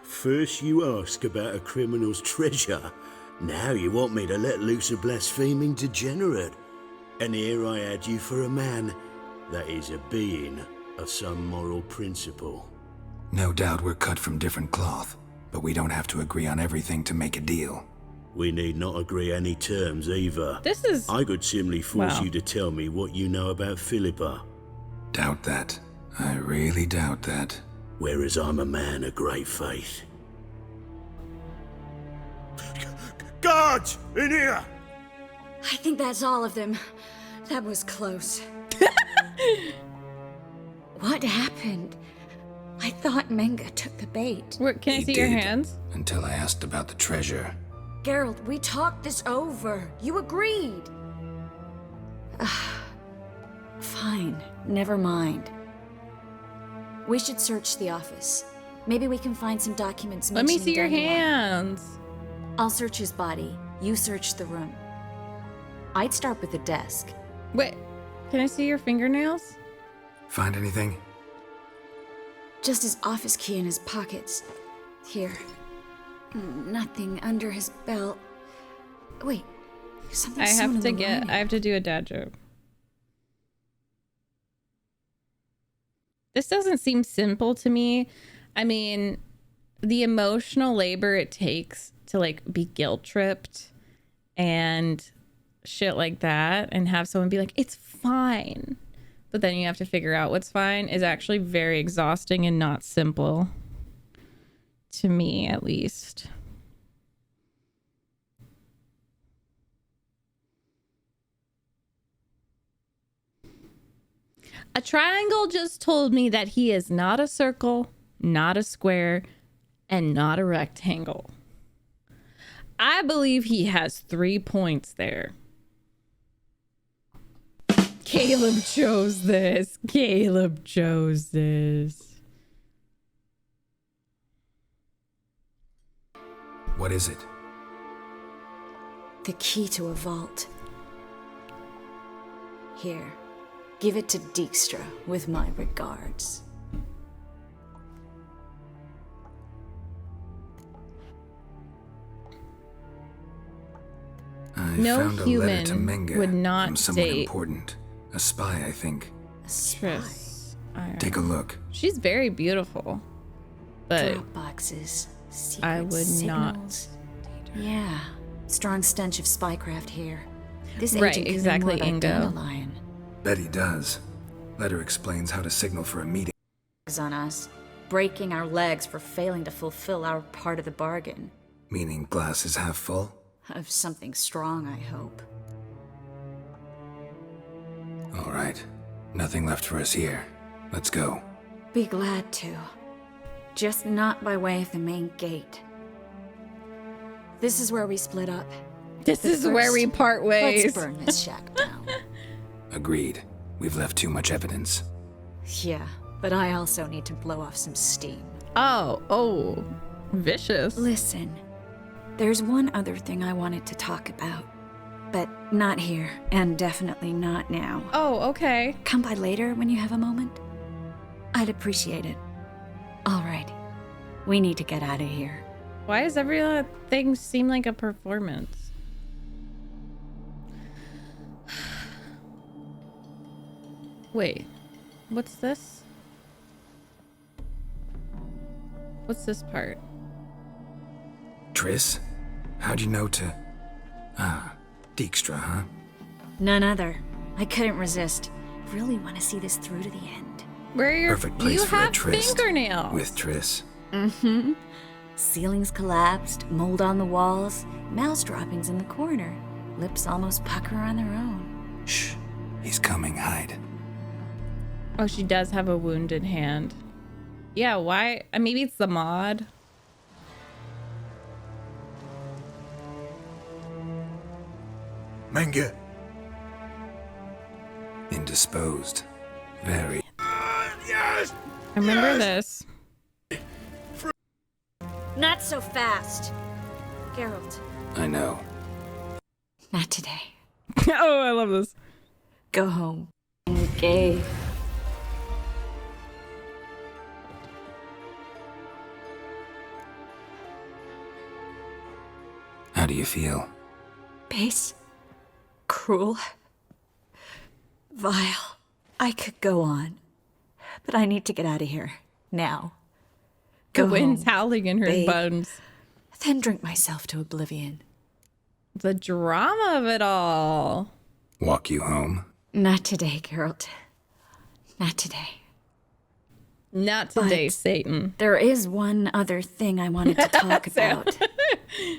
S2: First you ask about a criminal's treasure. Now you want me to let loose a blaspheming degenerate. And here I had you for a man that is a being of some moral principle.
S4: No doubt we're cut from different cloth, but we don't have to agree on everything to make a deal.
S2: We need not agree any terms either.
S1: This is
S2: I could simply force
S1: Wow.
S2: you to tell me what you know about Philippa.
S4: Doubt that. I really doubt that.
S2: Whereas I'm a man of great faith. Guards! In here!
S3: I think that's all of them. That was close. What happened? I thought Menga took the bait.
S1: Where, can I
S4: He
S1: see your
S4: did,
S1: hands?
S4: Until I asked about the treasure.
S3: Geralt, we talked this over. You agreed. Fine, never mind. We should search the office. Maybe we can find some documents
S1: Let me
S3: mentioning
S1: see your
S3: Dandelion.
S1: hands.
S3: I'll search his body. You search the room. I'd start with the desk.
S1: Wait, can I see your fingernails?
S4: Find anything?
S3: Just his office key in his pockets. Here. Nothing under his belt. Wait, something
S1: I
S3: sewn
S1: have
S3: in
S1: to
S3: the
S1: get.
S3: lining.
S1: I have to do a dad joke. This doesn't seem simple to me. I mean, the emotional labor it takes to like be guilt tripped and shit like that, and have someone be like, "It's fine," but then you have to figure out what's fine, is actually very exhausting and not simple. To me, at least. A triangle just told me that he is not a circle, not a square, and not a rectangle. I believe he has 3 points there. Caleb chose this. Caleb chose this.
S4: What is it?
S3: The key to a vault. Here, give it to Dijkstra with my regards.
S4: I
S1: No
S4: found a letter to
S1: human
S4: Menga
S1: would not
S4: from someone
S1: date
S4: important. A spy, I think.
S1: Triss.
S4: Take a look.
S1: She's very beautiful, but
S3: Drop boxes, secret
S1: I would not.
S3: signals. Yeah, strong stench of spycraft here. This
S1: Right,
S3: agent can know
S1: exactly,
S3: more about
S1: Ingo.
S3: Dandelion.
S4: Bet he does. Letter explains how to signal for a meeting.
S3: On us, breaking our legs for failing to fulfill our part of the bargain.
S4: Meaning glass is half full?
S3: Of something strong, I hope.
S4: All right. Nothing left for us here. Let's go.
S3: Be glad to. Just not by way of the main gate. This is where we split up.
S1: This is where we part ways.
S3: Let's burn this shack down.
S4: Agreed. We've left too much evidence.
S3: Yeah, but I also need to blow off some steam.
S1: Oh, vicious.
S3: Listen, there's one other thing I wanted to talk about. But not here, and definitely not now.
S1: Oh, okay.
S3: Come by later when you have a moment. I'd appreciate it. All right. We need to get out of here.
S1: Why does everything seem like a performance? Wait, what's this? What's this part?
S4: Triss? How'd you know to... Dijkstra, huh?
S3: None other. I couldn't resist. Really want to see this through to the end.
S1: Where are your...
S4: Perfect place
S1: you
S4: for a
S1: have
S4: tryst.
S1: fingernails.
S4: With Triss.
S3: Mm-hmm. Ceilings collapsed, mold on the walls, mouse droppings in the corner. Lips almost pucker on their own.
S4: Shh. He's coming. Hide.
S1: Oh, she does have a wounded hand. Yeah, why? Maybe it's the mod.
S4: Menge. Indisposed. Very.
S1: Yes! I remember this.
S3: Not so fast. Geralt.
S4: I know.
S3: Not today.
S1: Oh, I love this.
S3: Go home. Okay.
S4: How do you feel?
S3: Base. Cruel. Vile. I could go on. But I need to get out of here. Now.
S1: The wind's howling in her
S3: bathe,
S1: bones.
S3: Then drink myself to oblivion.
S1: The drama of it all.
S4: Walk you home?
S3: Not today, Geralt. Not today.
S1: Not today,
S3: But
S1: Satan.
S3: There is one other thing I wanted to talk about.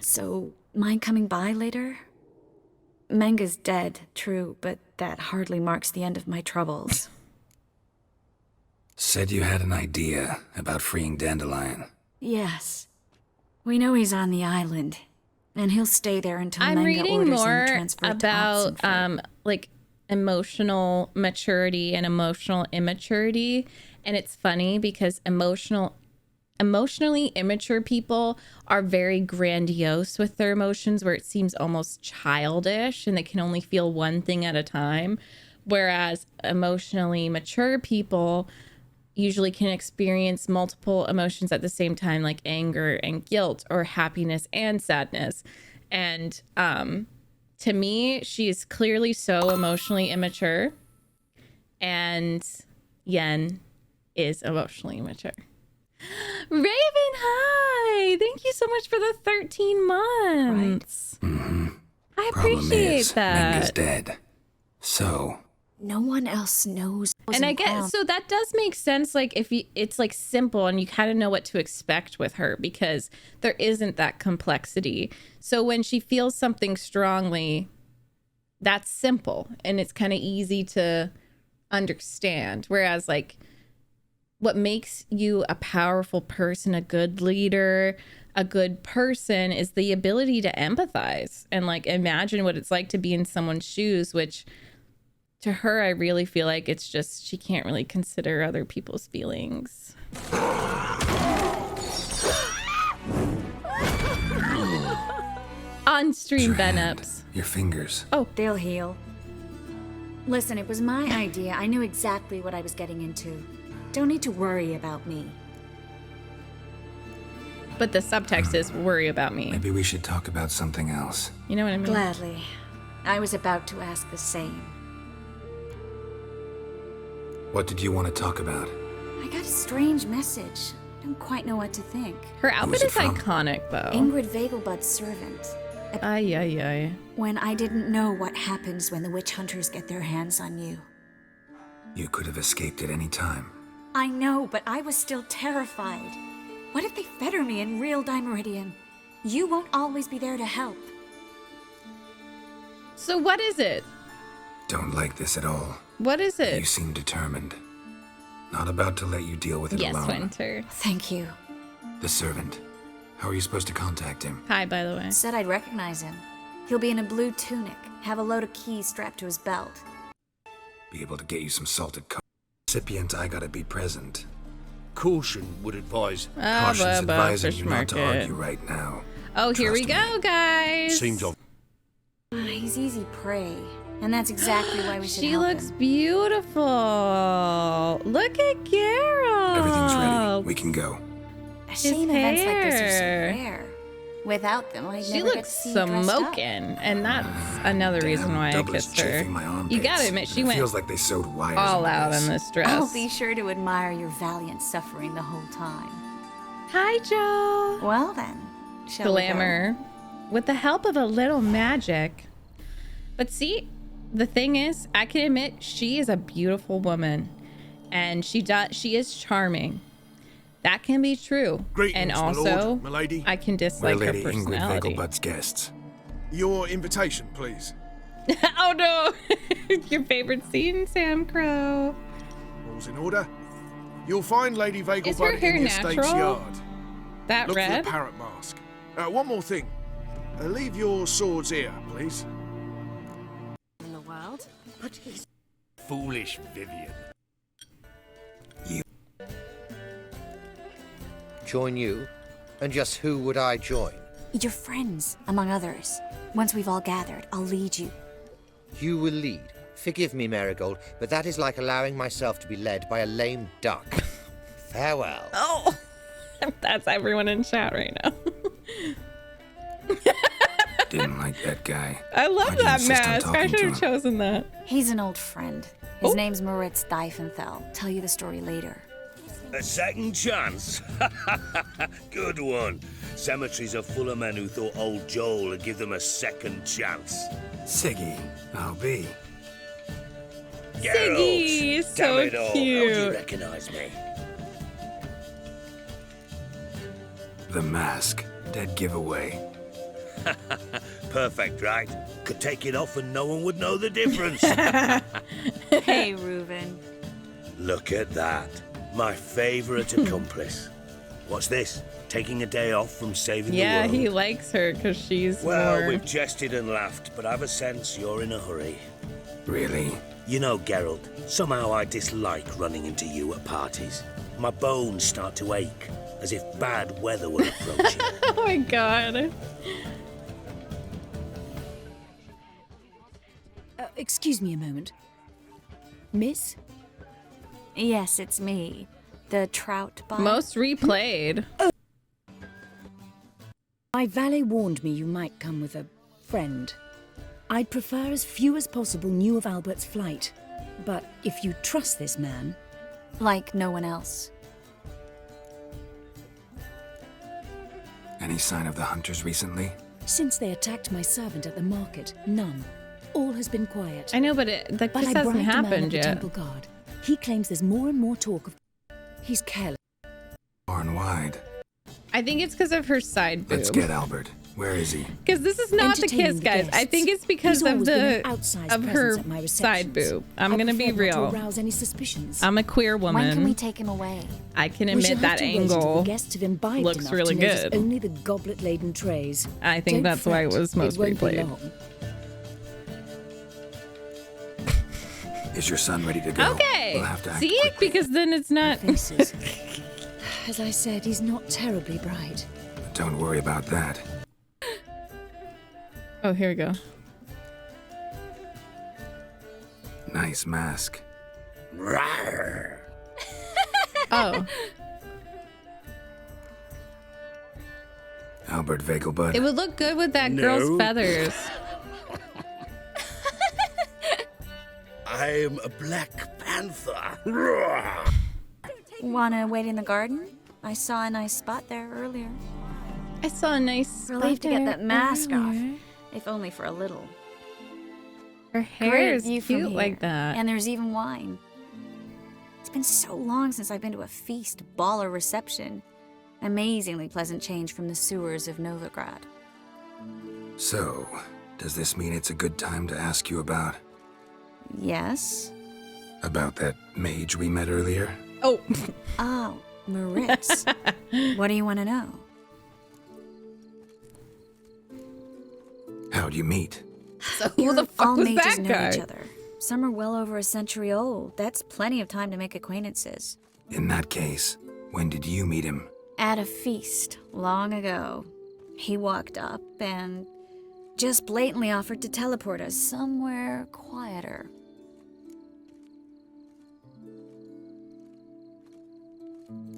S3: So, mind coming by later? Menge's dead, true, but that hardly marks the end of my troubles.
S4: Said you had an idea about freeing Dandelion.
S3: Yes. We know he's on the island, and he'll stay there until
S1: I'm
S3: Menge
S1: reading
S3: orders him
S1: more
S3: transferred to
S1: about
S3: Oxenford.
S1: like emotional maturity and emotional immaturity, and it's funny because emotionally immature people are very grandiose with their emotions, where it seems almost childish and they can only feel one thing at a time, whereas emotionally mature people usually can experience multiple emotions at the same time, like anger and guilt, or happiness and sadness. And to me, she is clearly so emotionally immature, and Yen is emotionally immature. Raven, hi! Thank you so much for the 13 months.
S3: Right.
S4: Mm-hmm.
S1: I
S4: Problem
S1: appreciate
S4: is,
S1: that.
S4: Menge's dead. So...
S3: No one else knows.
S1: And I get, so that does make sense. Like if you, it's like simple and you kind of know what to expect with her because there isn't that complexity. So when she feels something strongly, that's simple and it's kind of easy to understand. Whereas like what makes you a powerful person, a good leader, a good person is the ability to empathize and like imagine what it's like to be in someone's shoes, which to her, I really feel like it's just she can't really consider other people's feelings. On stream, Ben Epps.
S4: Your fingers.
S3: Oh, they'll heal. Listen, it was my idea. I knew exactly what I was getting into. Don't need to worry about me.
S1: But the subtext is worry about me.
S4: Maybe we should talk about something else.
S1: You know what I mean?
S3: Gladly. I was about to ask the same.
S4: What did you want to talk about?
S3: I got a strange message. Don't quite know what to think.
S1: Her outfit is iconic, though.
S3: Ingrid Vegelbud's servant.
S1: Ay.
S3: When I didn't know what happens when the witch hunters get their hands on you.
S4: You could have escaped at any time.
S3: I know, but I was still terrified. What if they fetter me in real Dimeridium? You won't always be there to help.
S1: So what is it?
S4: Don't like this at all.
S1: What is it?
S4: You seem determined. Not about to let you deal with it
S1: Yes,
S4: alone.
S1: Winter.
S3: Thank you.
S4: The servant. How are you supposed to contact him?
S1: Hi, by the way.
S3: Said I'd recognize him. He'll be in a blue tunic, have a load of keys strapped to his belt.
S4: Be able to get you some salted coffee. Recipient, I gotta be present.
S5: Caution would advise.
S4: Caution's advising
S1: fish
S4: you not to
S1: market.
S4: argue right now.
S1: Oh, here we
S4: Trust
S1: go, guys.
S5: Seems obvious.
S3: He's easy prey, and that's exactly why we should
S1: She
S3: help
S1: looks
S3: him.
S1: beautiful. Look at Geralt.
S4: Everything's ready. We can go.
S3: A shame events like this are so
S1: hair.
S3: rare. Without them, I'd
S1: She
S3: never get
S1: looks
S3: to see you dressed up.
S1: smoking, and that's another reason why I
S4: Doublet's
S1: kissed her.
S4: chafing my armpits,
S1: You gotta admit, she
S4: and it
S1: went
S4: feels like they sewed wires
S1: all
S4: in
S1: out
S4: place.
S1: in this dress.
S3: I'll be sure to admire your valiant suffering the whole time.
S1: Hi, Joe.
S3: Well then, shall we go?
S1: Glamour. With the help of a little magic. But see, the thing is, I can admit she is a beautiful woman, and she is charming. That can be true.
S12: Greetings,
S1: and
S12: my
S1: also,
S12: lord, my lady.
S1: I can
S4: We're
S1: dislike her
S4: Lady Ingrid
S1: personality.
S4: Vegelbud's guests.
S12: Your invitation, please.
S1: Oh no! Your favorite scene, Sam Crow.
S12: All's in order. You'll find Lady
S1: Is her
S12: Vegelbud
S1: hair
S12: in the estate's
S1: natural?
S12: yard.
S1: That
S12: Look
S1: red?
S12: for the parrot mask. One more thing. Leave your swords here, please.
S8: In the world? But he's
S5: Foolish Vivian.
S13: Join you? And just who would I join?
S3: Your friends, among others. Once we've all gathered, I'll lead you.
S13: You will lead. Forgive me, Marigold, but that is like allowing myself to be led by a lame duck. Farewell.
S1: Oh! That's everyone in chat right now.
S4: Didn't like that guy.
S1: I love
S4: Why'd you
S1: that
S4: insist on
S1: mask. I
S4: talking
S1: should
S4: to
S1: have
S4: him?
S1: chosen that.
S3: He's an old friend. His name's Moritz Diefenthal. Tell you the story later.
S2: A second chance? Good one. Cemeteries are full of men who thought old Joel would give them a second chance.
S4: Siggy, I'll be.
S1: Siggy,
S2: Geralt,
S1: so
S2: damn it all. How do you
S1: cute.
S2: recognize me?
S4: The mask. Dead giveaway.
S2: Perfect, right? Could take it off and no one would know the difference.
S3: Hey, Reuben.
S2: Look at that. My favorite accomplice. What's this? Taking a day off from saving the
S1: Yeah,
S2: world?
S1: he likes her because she's
S2: Well,
S1: more...
S2: we've jested and laughed, but I've a sense you're in a hurry.
S4: Really?
S2: You know, Geralt, somehow I dislike running into you at parties. My bones start to ache, as if bad weather were approaching.
S1: Oh my god.
S14: Excuse me a moment. Miss?
S3: Yes, it's me. The trout bite.
S1: Most replayed.
S14: My valet warned me you might come with a friend. I'd prefer as few as possible knew of Albert's flight. But if you trust this man...
S3: Like no one else.
S4: Any sign of the hunters recently?
S14: Since they attacked my servant at the market, none. All has been quiet.
S1: I know, but this
S14: I
S1: hasn't
S14: bribed a man at
S1: happened
S14: the
S1: yet.
S14: Temple Guard. He claims there's more and more talk of... He's careless.
S4: Far and wide.
S1: I think it's because of her side boob.
S4: Let's get Albert. Where is he?
S1: Because this is not the
S14: Entertaining
S1: kiss,
S14: the
S1: guys. I
S14: guests.
S1: think it's because
S14: He's
S1: of
S14: always been an
S1: the
S14: outsized
S1: of her
S14: presence at my
S1: side
S14: receptions.
S1: boob. I'm
S14: I
S1: gonna be
S14: prefer not to
S1: real.
S14: arouse any suspicions.
S1: I'm a queer woman.
S3: When can we take him away?
S1: I can
S14: We
S1: admit
S14: shall
S1: that
S14: have to wait until
S1: angle
S14: the guests have imbibed
S1: looks
S14: enough
S1: really
S14: to notice
S1: good.
S14: only the goblet-laden trays.
S1: I think
S14: Don't
S1: that's why it
S14: fret,
S1: was most
S14: won't be
S1: replayed.
S14: long.
S4: Is your son ready to go?
S1: Okay.
S4: We'll have to act
S1: See? Because then it's not.
S14: Faces. As I said, he's not terribly bright.
S4: Don't worry about that.
S1: Oh, here we go.
S4: Nice mask.
S2: Rawr.
S1: Oh.
S4: Albert Vegelbud.
S1: It would look good with that
S2: No.
S1: girl's feathers.
S2: I am a Black Panther. Rawr.
S3: Wanna wait in the garden? I saw a nice spot there earlier.
S1: I saw a nice
S3: Relieved to get that mask off,
S1: earlier.
S3: if only for a little.
S1: Her hair
S3: Great
S1: is
S3: view from
S1: cute
S3: here.
S1: like that.
S3: And there's even wine. It's been so long since I've been to a feast, ball, or reception. Amazingly pleasant change from the sewers of Novigrad.
S4: So, does this mean it's a good time to ask you about...
S3: Yes?
S4: About that mage we met earlier?
S1: Oh.
S3: Oh, Moritz. What do you want to know?
S4: How'd you meet?
S1: So who the fuck
S3: all
S1: was
S3: mages
S1: that
S3: know
S1: guy?
S3: each other. Some are well over a century old. That's plenty of time to make acquaintances.
S4: In that case, when did you meet him?
S3: At a feast, long ago. He walked up and just blatantly offered to teleport us somewhere quieter.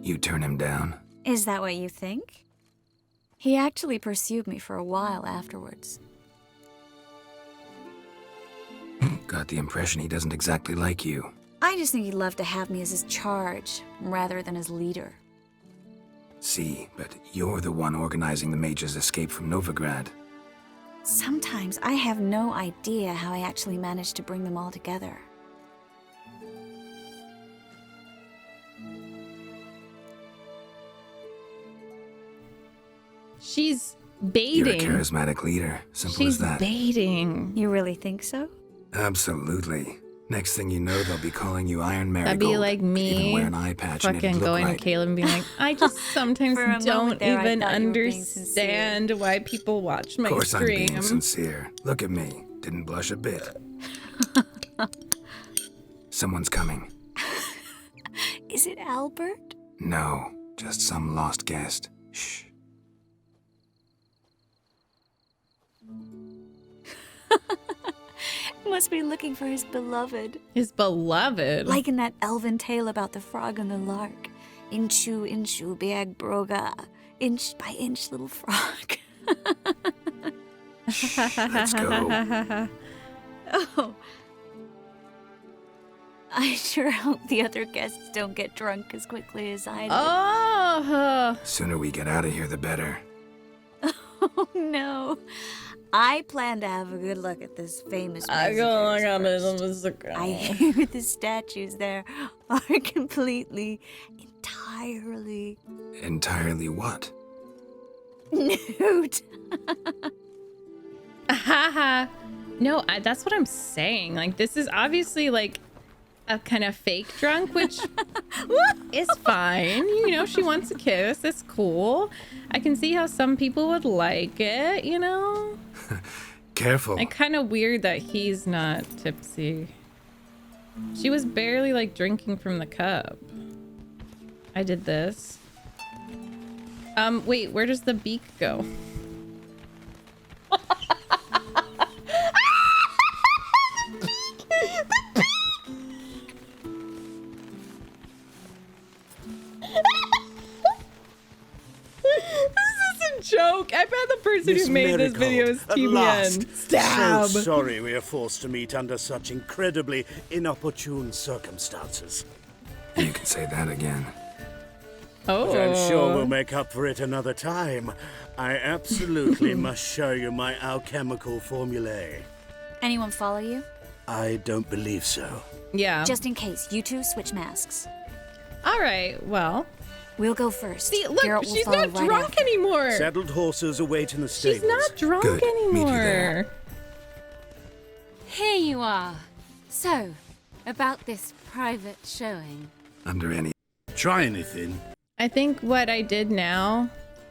S4: You turn him down?
S3: Is that what you think? He actually pursued me for a while afterwards.
S4: Got the impression he doesn't exactly like you.
S3: I just think he'd love to have me as his charge, rather than his leader.
S4: See, but you're the one organizing the mage's escape from Novigrad.
S3: Sometimes I have no idea how I actually managed to bring them all together.
S1: She's baiting.
S4: You're a charismatic leader. Simple
S1: She's
S4: as that.
S1: baiting.
S3: You really think so?
S4: Absolutely. Next thing you know, they'll be calling you Iron Marigold.
S1: That'd be like
S4: Even
S1: me
S4: wear an eye patch and
S1: fucking
S4: it'd look
S1: going
S4: right.
S1: to Caleb and being like, I just sometimes
S3: For a moment
S1: don't
S3: there, I
S1: even
S3: thought you were being
S1: understand why people watch my
S4: Of course
S1: stream.
S4: I'm being sincere. Look at me. Didn't blush a bit. Someone's coming.
S3: Is it Albert?
S4: No, just some lost guest. Shh.
S3: Must be looking for his beloved.
S1: His beloved?
S3: Like in that elven tale about the frog and the lark. Inchu, inchu, biag broga. Inch by inch, little frog.
S4: Let's go.
S3: Oh. I sure hope the other guests don't get drunk as quickly as I did.
S1: Oh.
S4: Sooner we get out of here, the better.
S3: Oh, no. I plan to have a good look at this famous
S1: I
S3: hear the statues there are completely, entirely
S4: Entirely what?
S3: nude.
S1: Haha. No, that's what I'm saying. Like, this is obviously like a kind of fake drunk, which is fine. You know, she wants a kiss. It's cool. I can see how some people would like it, you know?
S4: Careful.
S1: Like, kind of weird that he's not tipsy. She was barely like drinking from the cup. I did this. Wait, where does the beak go? Joke. I bet the person who made this video is TBN. Stab.
S2: So sorry we are forced to meet under such incredibly inopportune circumstances.
S4: You can say that again.
S1: Oh.
S2: But I'm sure we'll make up for it another time. I absolutely must show you my alchemical formulae.
S3: Anyone follow you?
S2: I don't believe so.
S1: Yeah.
S3: Just in case, you two switch masks.
S1: All right. Well,
S3: we'll go first.
S1: See, look,
S3: Garrett will
S1: she's
S3: follow
S1: not
S3: right
S1: drunk
S3: after.
S1: anymore.
S2: Saddled horses await in the stables.
S1: She's not drunk
S4: Good. Meet you
S1: anymore.
S4: there.
S15: Here you are. So, about this private showing.
S4: Under any...
S2: Try anything.
S1: I think what I did now,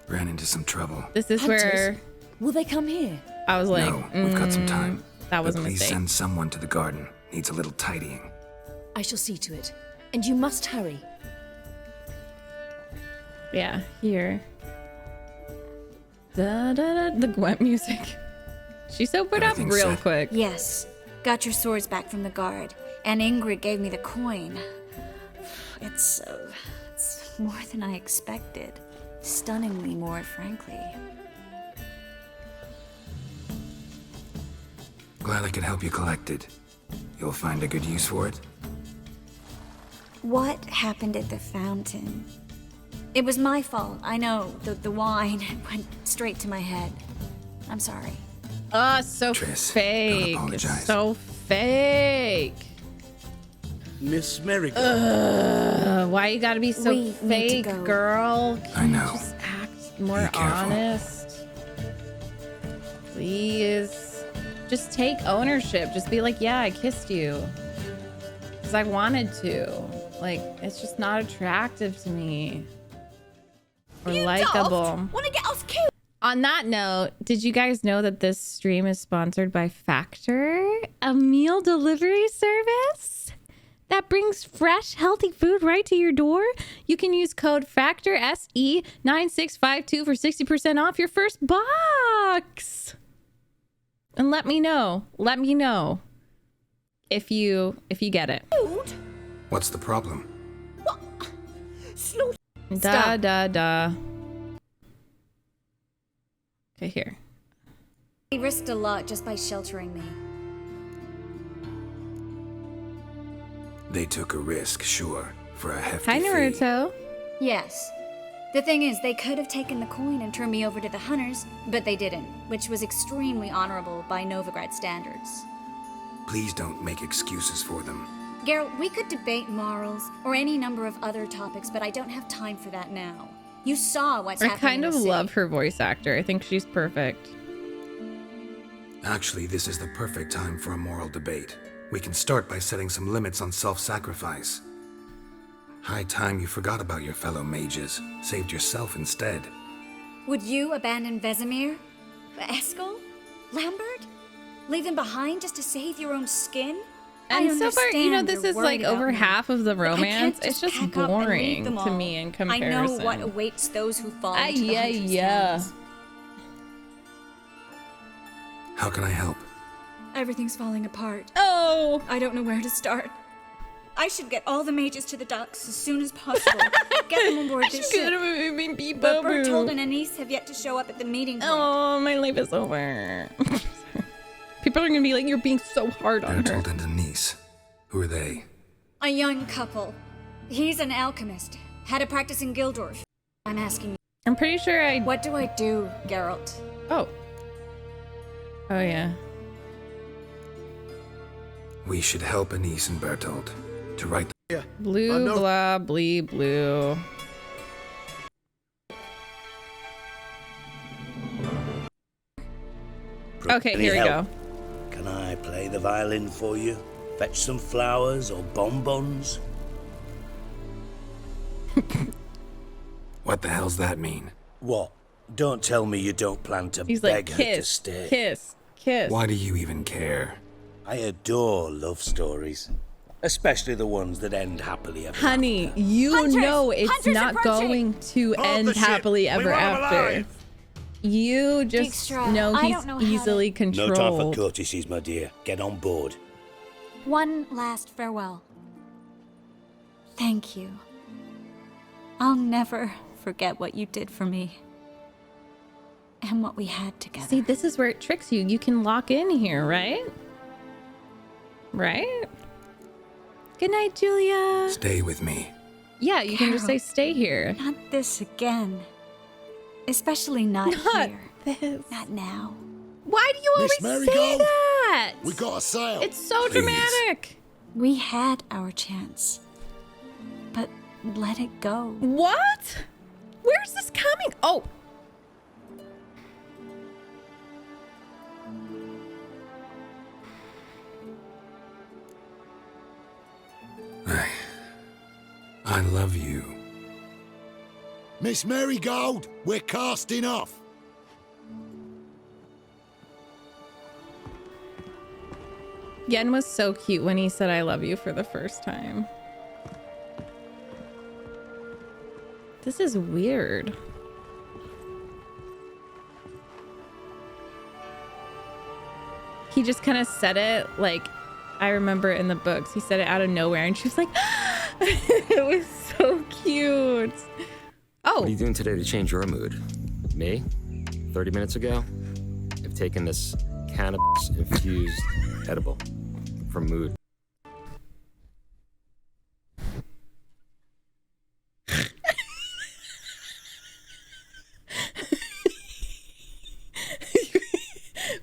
S4: Ran into some trouble.
S1: this is where
S14: Will they come here?
S1: I was like,
S4: No, we've got some time.
S1: that was
S4: But
S1: a
S4: please
S1: mistake.
S4: send someone to the garden. Needs a little tidying.
S14: I shall see to it. And you must hurry.
S1: Yeah, here. Da, da, da, the Gwent music. She sobered up
S4: Everything's
S1: real
S4: set.
S1: quick.
S3: Yes. Got your swords back from the guard. And Ingrid gave me the coin. It's more than I expected. Stunningly more, frankly.
S4: Glad I could help you collect it. You'll find a good use for it?
S3: What happened at the fountain? It was my fault. I know. The wine went straight to my head. I'm sorry.
S1: Oh, so
S4: Triss,
S1: fake.
S4: don't apologize.
S1: So fake.
S2: Miss Marigold.
S1: Why you gotta be so
S3: We need to
S1: fake,
S3: go.
S1: girl?
S4: I know.
S1: Just act more
S4: Be careful.
S1: honest. Please. Just take ownership. Just be like, yeah, I kissed you. Because I wanted to. Like, it's just not attractive to me. Or likable.
S8: Want to get us killed?
S1: On that note, did you guys know that this stream is sponsored by Factor, a meal delivery service that brings fresh, healthy food right to your door? You can use code FACTOR-SE9652 for 60% off your first box. And let me know. Let me know if you get it.
S4: What's the problem?
S1: Da. Okay, here.
S3: They risked a lot just by sheltering me.
S4: They took a risk, sure, for a hefty
S1: Hi,
S4: fee.
S1: Naruto.
S3: Yes. The thing is, they could have taken the coin and turned me over to the hunters, but they didn't, which was extremely honorable by Novigrad standards.
S4: Please don't make excuses for them.
S3: Geralt, we could debate morals or any number of other topics, but I don't have time for that now. You saw what's
S1: I
S3: happening
S1: kind
S3: in
S1: of
S3: the city.
S1: love her voice actor. I think she's perfect.
S4: Actually, this is the perfect time for a moral debate. We can start by setting some limits on self-sacrifice. High time you forgot about your fellow mages, saved yourself instead.
S3: Would you abandon Vesemir? Eskel? Lambert? Leave them behind just to save your own skin?
S1: And
S3: I
S1: so far, you know,
S3: understand
S1: this
S3: you're
S1: is like
S3: worried about
S1: over
S3: me,
S1: half of the
S3: but I can't
S1: romance. It's just
S3: pack up and leave
S1: boring
S3: them
S1: to
S3: all.
S1: me in
S3: I
S1: comparison.
S3: know what awaits those who fall into the hunter's
S1: yeah.
S3: hands.
S4: How can I help?
S3: Everything's falling apart.
S1: Oh!
S3: I don't know where to start. I should get all the mages to the docks as soon as possible. Get them on board this ship. But Bertold and Anise have yet to show up at the meeting point.
S1: Oh, my life is over. People are gonna be like, you're being so hard on her.
S4: Bertold and Anise. Who are they?
S3: A young couple. He's an alchemist. Had a practice in Gildorf. I'm asking you.
S1: I'm pretty sure I...
S3: What do I do, Geralt?
S1: Oh. Oh, yeah.
S4: We should help Anise and Bertold to write the...
S1: Blue, blah, blee, blue. Okay,
S2: Any
S1: here we
S2: help?
S1: go.
S2: Can I play the violin for you? Fetch some flowers or bonbons?
S4: What the hell's that mean?
S2: What? Don't tell me you don't plan to
S1: He's
S2: beg
S1: like,
S2: her to
S1: kiss,
S2: stay.
S1: kiss.
S4: Why do you even care?
S2: I adore love stories. Especially the ones that end happily ever
S1: Honey,
S2: after.
S1: you know it's
S3: Hunters
S1: not
S3: approaching!
S1: going to
S2: Hold
S1: end
S2: the ship.
S1: happily
S2: We
S1: ever
S2: want 'em
S1: after.
S2: alive.
S1: You just
S3: Dijkstra,
S1: know
S3: I
S1: he's
S3: don't know how to-
S1: easily
S2: No
S1: controlled.
S2: time for courtesies, my dear. Get on board.
S3: One last farewell. Thank you. I'll never forget what you did for me. And what we had together.
S1: See, this is where it tricks you. You can lock in here, right? Right? Good night, Julia.
S4: Stay with me.
S1: Yeah, you can just say stay here.
S3: Not this again. Especially not here.
S1: This.
S3: Not now.
S1: Why do you
S12: Miss
S1: always say
S12: Marigold,
S1: that?
S12: We got a sail.
S1: It's so
S4: Please.
S1: dramatic.
S3: We had our chance. But let it go.
S1: What? Where's this coming? Oh.
S4: I love you.
S12: Miss Marigold, we're casting off.
S1: Yen was so cute when he said I love you for the first time. This is weird. He just kind of said it like, I remember in the books, he said it out of nowhere and she was like, it was so cute. Oh.
S16: What are you doing today to change your mood? Me? 30 minutes ago? I've taken this cannabis-infused edible for mood.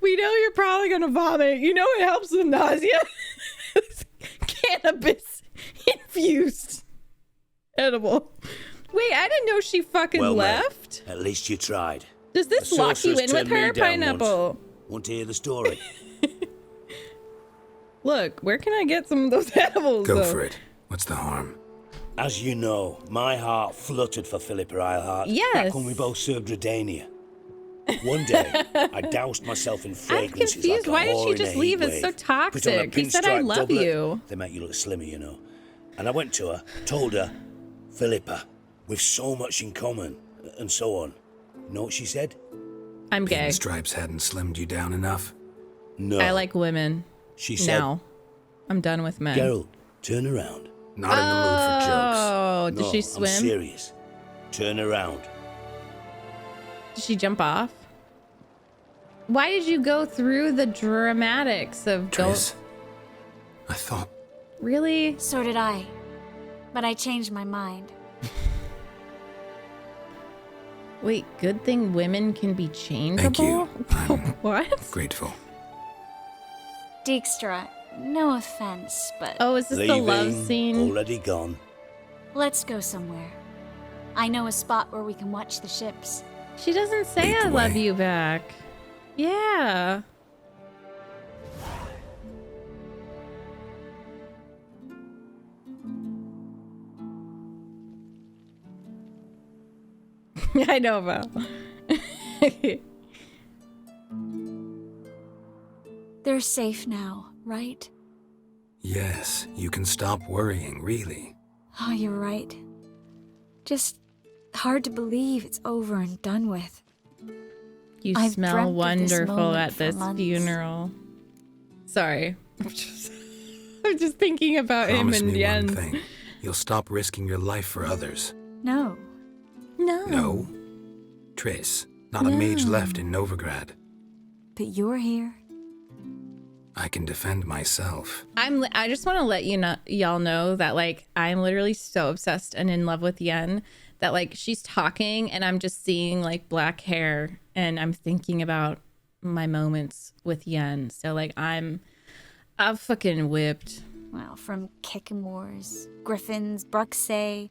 S1: We know you're probably gonna vomit. You know it helps with nausea. Cannabis Infused. Edible. Wait, I didn't know she fucking
S2: Well,
S1: left.
S2: mate, at least you tried.
S1: Does this
S2: The
S1: lock you
S2: sorceress
S1: in with
S2: turned me
S1: her,
S2: down
S1: Pineapple?
S2: once. Want to hear the story?
S1: Look, where can I get some of those edibles?
S4: Go for it. What's the harm?
S2: As you know, my heart fluttered for Philippa Eilhart
S1: Yes.
S2: back when we both served Redania. One day, I doused myself in
S1: I'm
S2: fragrances
S1: confused.
S2: like
S1: Why
S2: a
S1: did
S2: whore
S1: she
S2: in a
S1: just leave?
S2: heat
S1: It's so
S2: wave. Put on a
S1: toxic. He said, I
S2: pinstripe
S1: love
S2: doublet.
S1: you.
S2: They make you look slimmer, you know. And I went to her, told her, Philippa, we've so much in common, and so on. You know what she said?
S1: I'm gay.
S4: Pinstripes hadn't slimmed you down enough?
S2: No.
S1: I like women.
S2: She said,
S1: now. I'm done with men.
S2: Geralt, turn around.
S4: Not in the mood for jokes.
S1: Oh, did
S2: No,
S1: she swim?
S2: I'm serious. Turn around.
S1: Did she jump off? Why did you go through the dramatics of
S4: Triss, I thought...
S1: Really?
S3: So did I. But I changed my mind.
S1: Wait, good thing women can be changeable?
S4: Thank you. I'm
S1: What?
S4: grateful.
S3: Dijkstra, no offense, but
S1: Oh, is this the love scene?
S2: Already gone.
S3: let's go somewhere. I know a spot where we can watch the ships.
S1: She doesn't say
S4: Make
S1: I love
S4: way.
S1: you back. Yeah. I know, Val.
S3: They're safe now, right?
S4: Yes, you can stop worrying, really.
S3: Oh, you're right. Just hard to believe it's over and done with.
S1: You
S3: I've
S1: smell
S3: dreamt of this
S1: wonderful
S3: moment
S1: at
S3: for
S1: this
S3: months.
S1: funeral. Sorry. I'm just thinking about
S4: Promise
S1: him and
S4: me one
S1: Jens.
S4: thing. You'll stop risking your life for others.
S3: No.
S1: No.
S4: No? Triss, not a mage left in Novigrad.
S3: But you're here.
S4: I can defend myself.
S1: I just want to let y'all know that like I'm literally so obsessed and in love with Yen that like she's talking and I'm just seeing like black hair and I'm thinking about my moments with Yen. So like I'm fucking whipped.
S3: Well, from Kickamores, Griffins, Bruxay,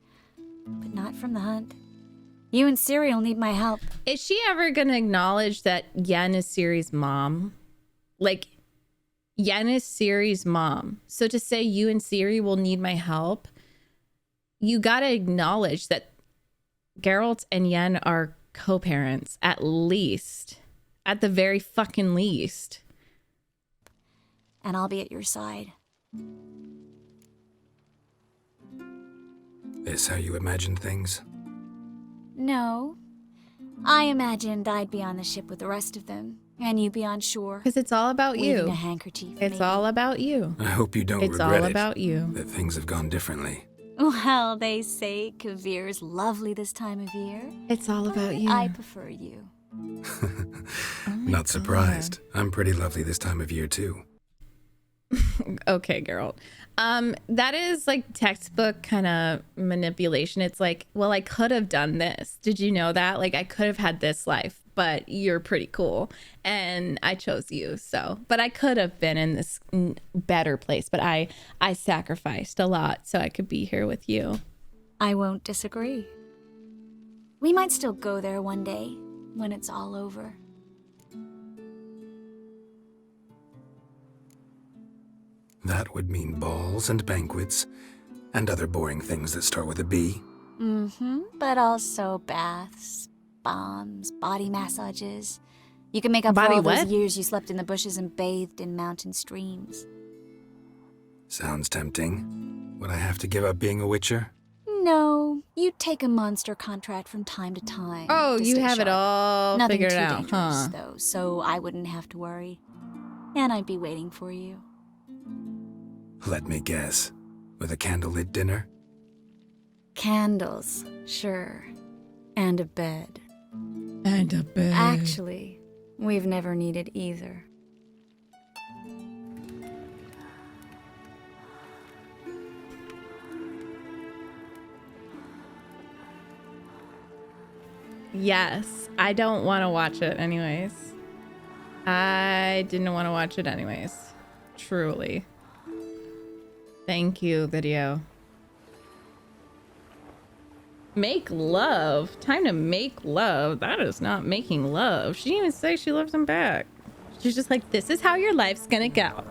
S3: but not from the hunt. You and Ciri will need my help.
S1: Is she ever gonna acknowledge that Yen is Ciri's mom? Like Yen is Ciri's mom. So to say you and Ciri will need my help, you gotta acknowledge that Geralt and Yen are co-parents, at least. At the very fucking least.
S3: And I'll be at your side.
S4: This how you imagine things?
S3: No. I imagined I'd be on the ship with the rest of them, and you be on shore.
S1: Because it's all about
S3: waving
S1: you.
S3: a handkerchief.
S1: It's
S3: maybe.
S1: all about you.
S4: I hope you don't
S1: It's
S4: regret
S1: all
S4: it,
S1: about you.
S4: that things have gone differently.
S3: Well, they say Kavir's lovely this time of year.
S1: It's all about you.
S3: I prefer you.
S4: Not surprised. I'm pretty lovely this time of year, too.
S1: Okay, Geralt. That is like textbook kind of manipulation. It's like, well, I could have done this. Did you know that? Like, I could have had this life, but you're pretty cool, and I chose you. So, but I could have been in this better place, but I sacrificed a lot so I could be here with you.
S3: I won't disagree. We might still go there one day when it's all over.
S4: That would mean balls and banquets, and other boring things that start with a B.
S3: Mm-hmm. But also baths, bombs, body massages. You can make up for all those years you slept in the bushes and bathed in mountain streams.
S4: Sounds tempting. Would I have to give up being a witcher?
S3: No, you'd take a monster contract from time to time.
S1: Oh,
S3: to
S1: you
S3: stay
S1: have it
S3: sharp.
S1: all
S3: Nothing
S1: figured
S3: too
S1: out,
S3: dangerous,
S1: huh?
S3: though, so I wouldn't have to worry. And I'd be waiting for you.
S4: Let me guess. With a candlelit dinner?
S3: Candles, sure. And a bed.
S1: And a bed.
S3: Actually, we've never needed either.
S1: Yes, I don't want to watch it anyways. I didn't want to watch it anyways. Truly. Thank you, video. Make love. Time to make love. That is not making love. She didn't even say she loves him back. She's just like, this is how your life's gonna go.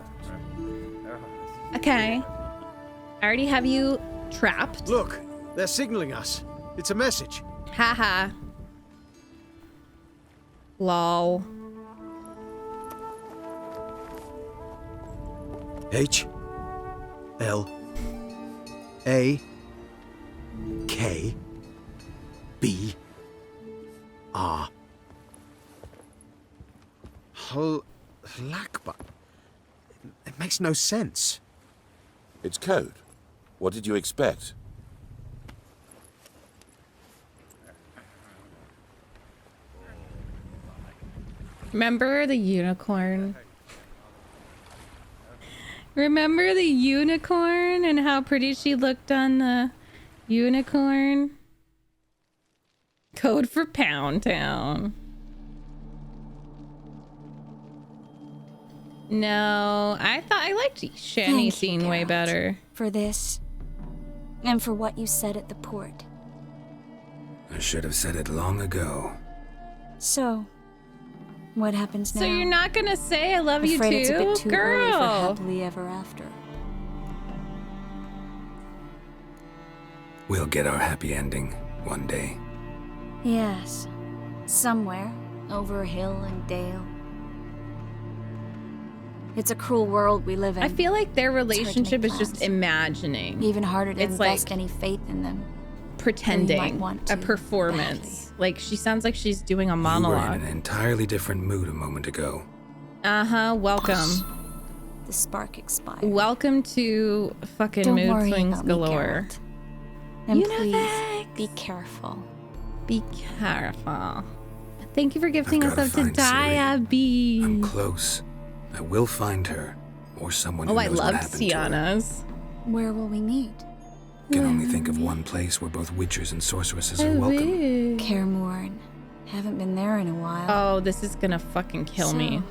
S1: Okay. I already have you trapped.
S9: Look, they're signaling us. It's a message.
S1: Haha. Lol.
S9: H L A K B R. Lakba. It makes no sense.
S17: It's code. What did you expect?
S1: Remember the unicorn? Remember the unicorn and how pretty she looked on the unicorn? Code for Pound Town. No, I liked Shanny scene way better.
S3: For this, and for what you said at the port.
S4: I should have said it long ago.
S3: So, what happens now?
S1: So you're not gonna say I love you too?
S3: Afraid it's a bit too early for
S1: Girl!
S3: happily ever after.
S4: We'll get our happy ending one day.
S3: Yes, somewhere, over hill and dale. It's a cruel world we live in.
S1: I feel like their
S3: It's hard to
S1: relationship
S3: make
S1: is just
S3: plans.
S1: imagining.
S3: Even harder to
S1: It's
S3: invest
S1: like
S3: any faith in them.
S1: pretending
S3: want
S1: a
S3: to,
S1: performance. Like she sounds like she's doing a
S4: You were
S1: monologue.
S4: in an entirely different mood a moment ago.
S1: Uh-huh, welcome.
S3: The spark expired.
S1: Welcome to fucking
S3: Don't
S1: mood
S3: worry
S1: swings
S3: about me,
S1: galore.
S3: Geralt. And
S1: You know
S3: please,
S1: that.
S3: be careful.
S1: Be careful. Thank you for gifting
S4: I've
S1: us
S4: gotta
S1: up to
S4: find Ciri.
S1: Diaby.
S4: I'm close. I will find her, or someone who
S1: Oh, I
S4: knows what
S1: love
S4: happened to her.
S1: Sienna's.
S3: Where will we meet?
S4: Can only think of one place where both witchers and sorceresses
S1: Oh,
S4: are welcome.
S3: Cairmorn. Haven't been there in a while.
S1: Oh, this is gonna fucking kill me.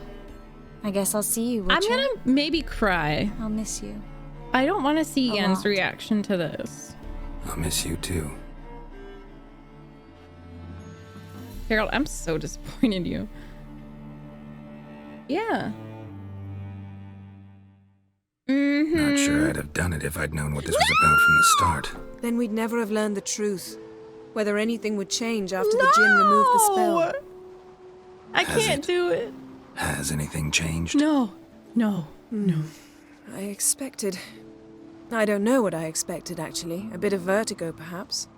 S3: I guess I'll see you,
S1: I'm
S3: Witcher.
S1: gonna maybe cry.
S3: I'll miss you.
S1: I don't want to see
S3: A
S1: Yen's
S3: lot.
S1: reaction to this.
S4: I'll miss you too.
S1: Harold, I'm so disappointed in you. Yeah.
S4: Not sure I'd have done it if I'd known what this was about from the start.
S18: Then we'd never have learned the truth. Whether anything would change after the Jinn removed the spell.
S1: I
S4: Has
S1: can't
S4: it?
S1: do it.
S4: Has anything changed?
S1: No. No. No.
S18: I expected... I don't know what I expected, actually. A bit of vertigo, perhaps.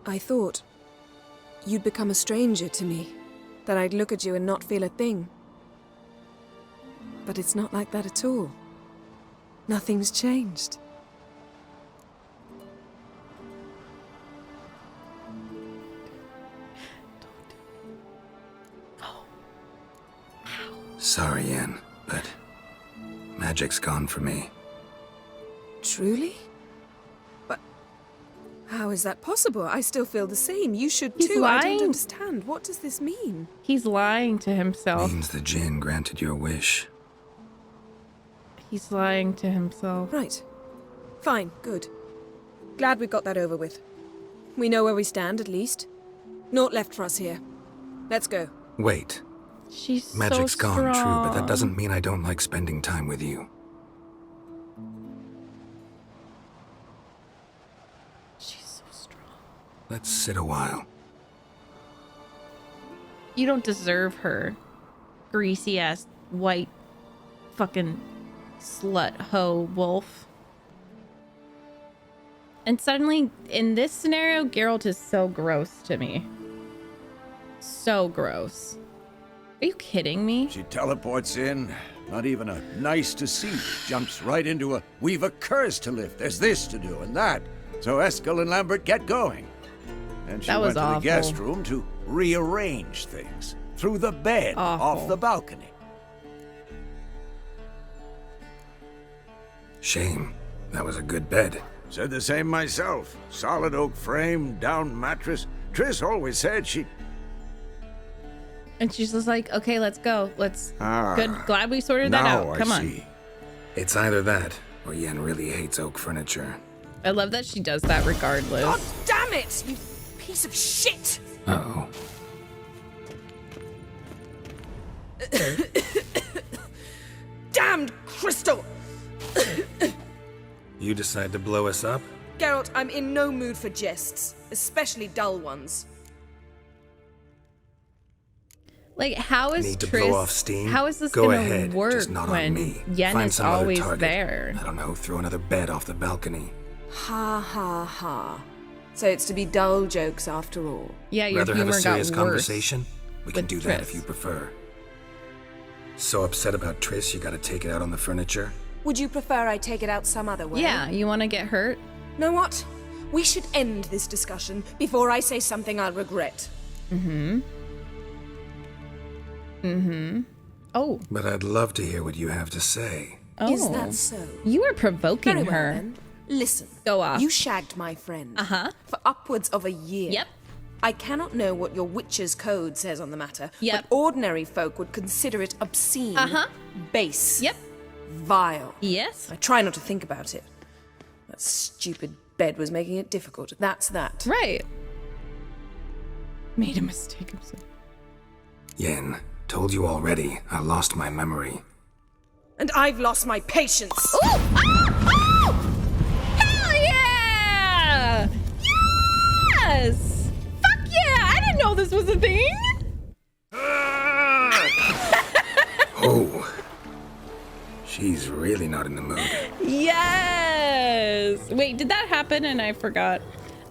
S18: I thought you'd become a stranger to me. That I'd look at you and not feel a thing. But it's not like that at all. Nothing's changed.
S4: Sorry, Yen, but magic's gone for me.
S18: Truly? But how is that possible? I still feel the same. You should
S1: He's
S18: too. I
S1: lying.
S18: don't understand. What does this mean?
S1: He's lying to himself.
S4: Means the Jinn granted your wish.
S1: He's lying to himself.
S18: Right. Fine. Good. Glad we got that over with. We know where we stand, at least. Naught left for us here. Let's go.
S4: Wait.
S1: She's
S4: Magic's
S1: so
S4: gone, true, but that
S1: strong.
S4: doesn't mean I don't like spending time with you.
S1: She's so strong.
S4: Let's sit a while.
S1: You don't deserve her. Greasy ass white fucking slut hoe wolf. And suddenly, in this scenario, Geralt is so gross to me. So gross. Are you kidding me?
S19: She teleports in, not even a nice to see. Jumps right into a, we've a curse to lift, there's this to do and that. So Eskel and Lambert get going. And she
S1: That was
S19: went to
S1: awful.
S19: the guest room to rearrange things. Through the bed, off
S1: Awful.
S19: the balcony.
S4: Shame. That was a good bed.
S19: Said the same myself. Solid oak frame, down mattress. Triss always said she...
S1: And she's just like, okay, let's go.
S4: Ah,
S1: Good. Glad we sorted that out. Come on.
S4: It's either that, or Yen really hates oak furniture.
S1: I love that she does that regardless.
S18: God damn it, you piece of shit!
S4: Uh-oh.
S18: Damned crystal!
S4: You decide to blow us up?
S18: Geralt, I'm in no mood for jests, especially dull ones.
S1: Like, how is
S4: Need to
S1: Triss,
S4: blow off steam?
S1: how is this
S4: Go
S1: gonna
S4: ahead,
S1: work
S4: just not on
S1: when
S4: me.
S1: Yen
S4: Find
S1: is
S4: some other
S1: always
S4: target.
S1: there?
S4: I don't know, throw another bed off the balcony.
S18: Ha ha ha. So it's to be dull jokes after all.
S1: Yeah, your
S4: Rather have
S1: humor
S4: a serious
S1: got worse
S4: conversation? We can
S1: with
S4: do that
S1: Triss.
S4: if you prefer. So upset about Triss, you gotta take it out on the furniture?
S18: Would you prefer I take it out some other way?
S1: Yeah, you want to get hurt?
S18: Know what? We should end this discussion before I say something I'll regret.
S1: Oh.
S4: But I'd love to hear what you have to say.
S1: Oh.
S18: Is that so?
S1: You are provoking
S18: Very well,
S1: her.
S18: then. Listen.
S1: Go off.
S18: You shagged my friend. For upwards of a year.
S1: Yep.
S18: I cannot know what your witch's code says on the matter,
S1: Yep.
S18: but ordinary folk would consider it obscene, base,
S1: Yep.
S18: vile.
S1: Yes.
S18: I try not to think about it. That stupid bed was making it difficult. That's that.
S1: Right. Made a mistake. I'm sorry.
S4: Yen, told you already, I lost my memory.
S18: And I've lost my patience.
S1: Ooh! Oh! Hell yeah! Yes! Fuck yeah! I didn't know this was a thing!
S4: Oh. She's really not in the mood.
S1: Yes! Wait, did that happen and I forgot?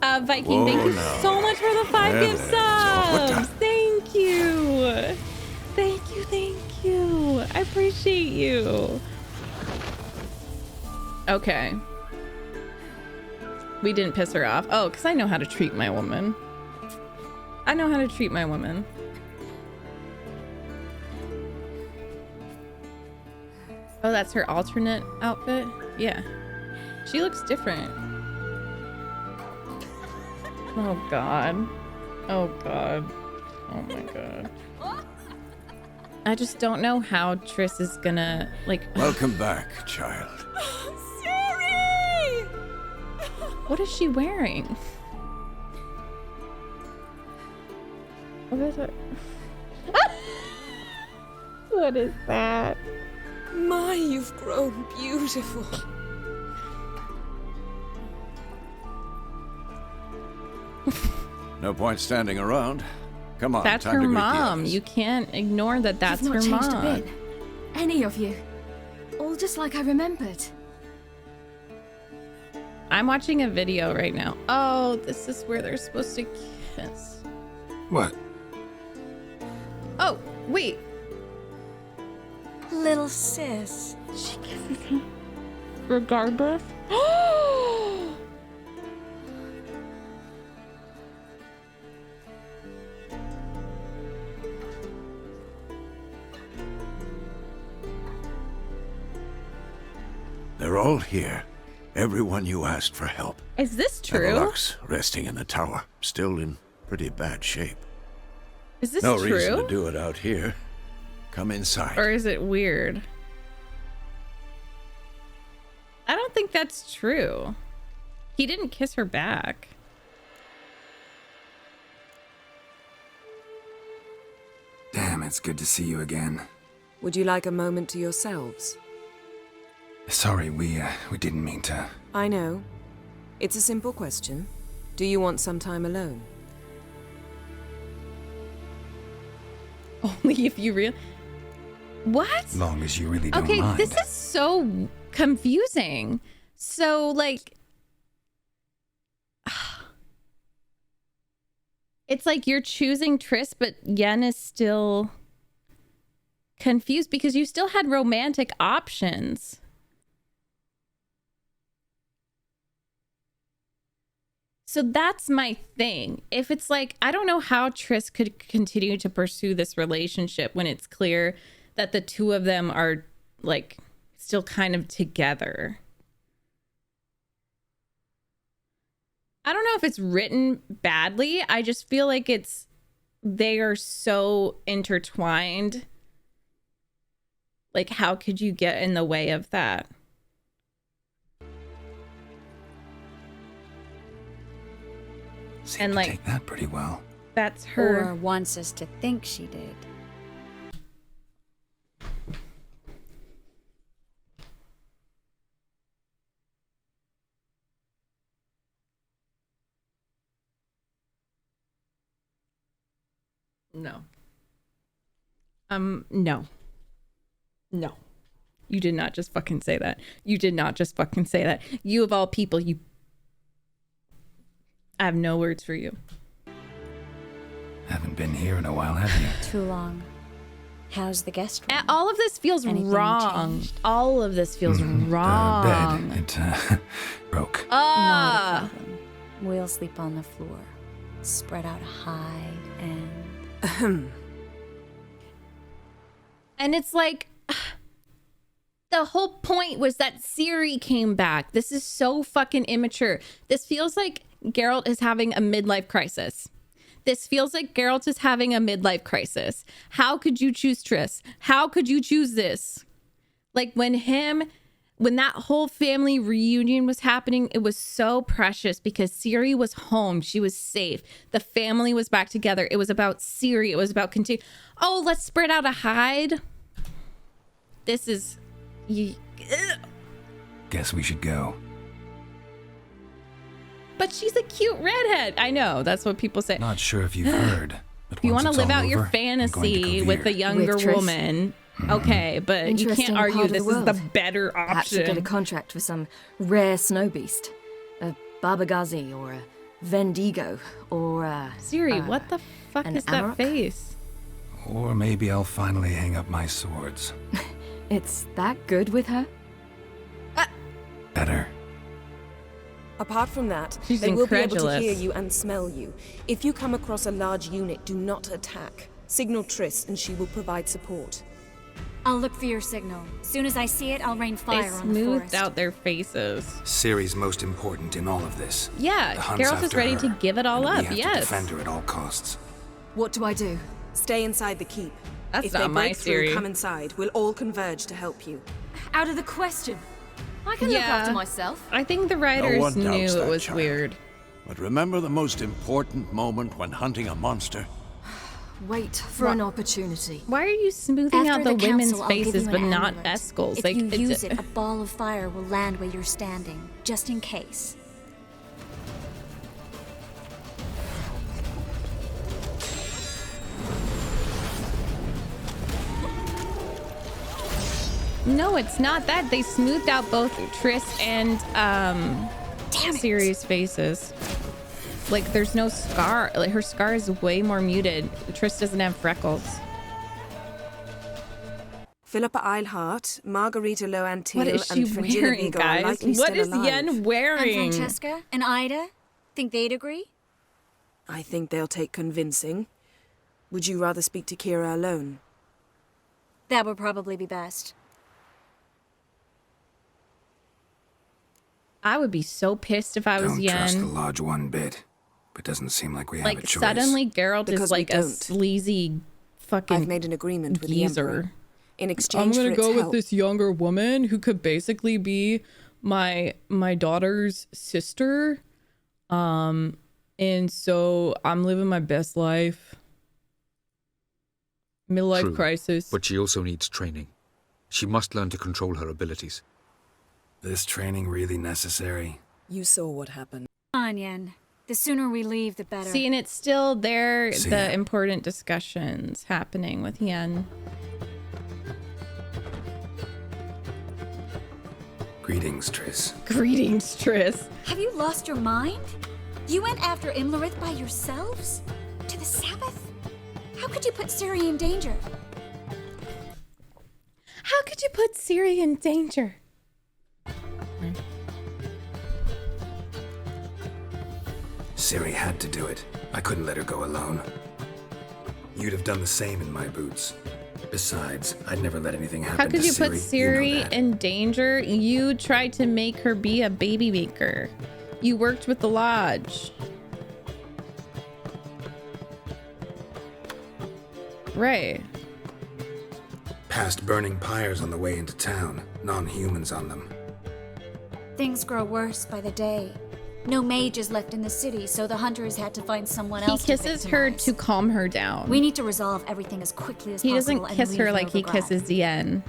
S1: Viking,
S4: Whoa,
S1: thank you
S4: no.
S1: so much for the 5
S4: Yeah,
S1: gift
S4: what
S1: subs! Thank you! Thank you, thank you! I appreciate you! Okay. We didn't piss her off. Oh, because I know how to treat my woman. I know how to treat my woman. Oh, that's her alternate outfit? Yeah. She looks different. Oh, God. Oh, God. Oh, my God. I just don't know how Triss is gonna, like...
S19: Welcome back, child.
S1: Sorry! What is she wearing? What is it? What is that?
S18: My, you've grown beautiful.
S19: No point standing around. Come on,
S1: That's
S19: time
S1: her
S19: to greet the
S1: mom.
S19: others.
S1: You can't ignore that that's
S20: You've not
S1: her
S20: changed
S1: mom.
S20: a bit. Any of you. All just like I remembered.
S1: I'm watching a video right now. Oh, this is where they're supposed to kiss.
S4: What?
S1: Oh, wait.
S20: Little sis.
S1: She kisses him. Regardless.
S19: They're all here. Everyone you asked for help.
S1: Is this true?
S19: Evelux, resting in the tower, still in pretty bad shape.
S1: Is this
S19: no
S1: true?
S19: reason to do it out here. Come inside.
S1: Or is it weird? I don't think that's true. He didn't kiss her back.
S4: Damn, it's good to see you again.
S18: Would you like a moment to yourselves?
S4: Sorry, we didn't mean to.
S18: I know. It's a simple question. Do you want some time alone?
S1: Only if you really... What?
S4: Long as you really don't
S1: Okay,
S4: mind.
S1: this is so confusing. So, like... It's like you're choosing Triss, but Yen is still confused because you still had romantic options. So that's my thing. If it's like, I don't know how Triss could continue to pursue this relationship when it's clear that the two of them are like still kind of together. I don't know if it's written badly. I just feel like it's they are so intertwined. Like, how could you get in the way of that?
S4: And like, take that pretty well.
S1: That's her.
S3: Or wants us to think she did.
S1: No. No. No. You did not just fucking say that. You did not just fucking say that. You of all people, you... I have no words for you.
S4: Haven't been here in a while, have you?
S3: Too long. How's the guest room?
S1: All of this feels wrong.
S3: Changed?
S1: All of this feels wrong.
S4: Bed. It broke.
S3: Not a problem. We'll sleep on the floor. Spread out a hide and...
S1: And it's like... The whole point was that Ciri came back. This is so fucking immature. This feels like Geralt is having a midlife crisis. This feels like Geralt is having a midlife crisis. How could you choose Triss? How could you choose this? Like when that whole family reunion was happening, it was so precious because Ciri was home. She was safe. The family was back together. It was about Ciri. It was about continue. Oh, let's spread out a hide. This is...
S4: Guess we should go.
S1: But she's a cute redhead. I know. That's what people say.
S4: Not sure if you've heard. But
S1: you want to live out your
S4: over,
S1: fantasy with a younger woman. Okay, but you can't argue this is the better option.
S20: Perhaps you get a contract for some rare snow beast. A Barbagazi or a Vendigo or a...
S1: Ciri, what the fuck is that face?
S4: Or maybe I'll finally hang up my swords.
S20: It's that good with her?
S4: Better.
S18: Apart from that,
S1: She's
S18: they will be able to
S1: incredulous.
S18: hear you and smell you. If you come across a large unit, do not attack. Signal Triss and she will provide support.
S3: I'll look for your signal. As soon as I see it, I'll rain
S1: They
S3: fire on the
S1: smoothed
S3: forest.
S1: out their faces.
S4: Ciri's most important in all of this.
S1: Yeah,
S4: The hunt's
S1: Geralt is
S4: after
S1: ready
S4: her,
S1: to give it all
S4: and
S1: up.
S4: we have
S1: Yes.
S4: to defend her at all costs.
S18: What do I do? Stay inside the keep.
S1: That's
S18: if
S1: not
S18: they
S1: my
S18: break through,
S1: Ciri.
S18: come inside. We'll all converge to help you.
S20: Out of the question. I can look after myself.
S1: I think the
S19: No
S1: writers
S19: one
S1: knew
S19: doubts
S1: it
S19: that,
S1: was
S19: child.
S1: weird.
S19: But remember the most important moment when hunting a monster?
S20: Wait for an opportunity.
S1: Why are you smoothing
S3: After
S1: out the women's
S3: council, I'll give
S1: faces
S3: you
S1: but
S3: an
S1: not
S3: amulet.
S1: Eskel's?
S3: If
S1: Like,
S3: you
S1: it's
S3: use it, a ball of fire will land where you're standing, just in case.
S1: No, it's not that. They smoothed out both Triss and Ciri's faces. Like, there's no scar. Like, her scar is way more muted. Triss doesn't have freckles.
S18: Philippa Eilhart, Margarita Loantil,
S1: What is she
S18: and Fringilla
S1: wearing,
S18: Vigo are
S1: guys?
S18: likely
S1: What
S18: still
S1: is
S18: alive.
S1: Yen wearing?
S3: And Francesca and Ida? Think they'd agree?
S18: I think they'll take convincing. Would you rather speak to Kira alone?
S3: That would probably be best.
S1: I would be so pissed if I was
S4: Don't trust the
S1: Yen.
S4: Lodge one bit. But doesn't seem like we have a
S1: Like,
S4: choice.
S1: suddenly Geralt
S18: Because
S1: is
S18: we
S1: like a
S18: don't.
S1: sleazy fucking
S18: I've made an agreement with the Emperor.
S1: geezer.
S18: In
S1: I'm
S18: exchange
S1: gonna
S18: for its
S1: go
S18: help,
S1: with this younger woman who could basically be my daughter's sister. And so I'm living my best life. Midlife
S21: True,
S1: crisis.
S21: But she also needs training. She must learn to control her abilities.
S4: This training really necessary?
S18: You saw what happened.
S3: Come on, Yen. The sooner we leave, the better.
S1: See, and it's still there,
S4: See
S1: the
S4: ya.
S1: important discussions happening with Yen.
S4: Greetings, Triss.
S1: Greetings, Triss.
S3: Have you lost your mind? You went after Imlerith by yourselves? To the Sabbath? How could you put Ciri in danger?
S1: How could you put Ciri in danger?
S4: Ciri had to do it. I couldn't let her go alone. You'd have done the same in my boots. Besides, I'd never let anything happen
S1: How could
S4: to
S1: you put
S4: Ciri. You know
S1: Ciri
S4: that.
S1: in danger? You tried to make her be a baby maker. You worked with the Lodge. Right.
S4: Past burning pyres on the way into town, non-humans on them.
S3: Things grow worse by the day. No mages left in the city, so the hunters had to find someone else.
S1: He kisses her to calm her down.
S3: We need to resolve everything as quickly as
S1: He
S3: possible.
S1: doesn't kiss her like he kisses Yen.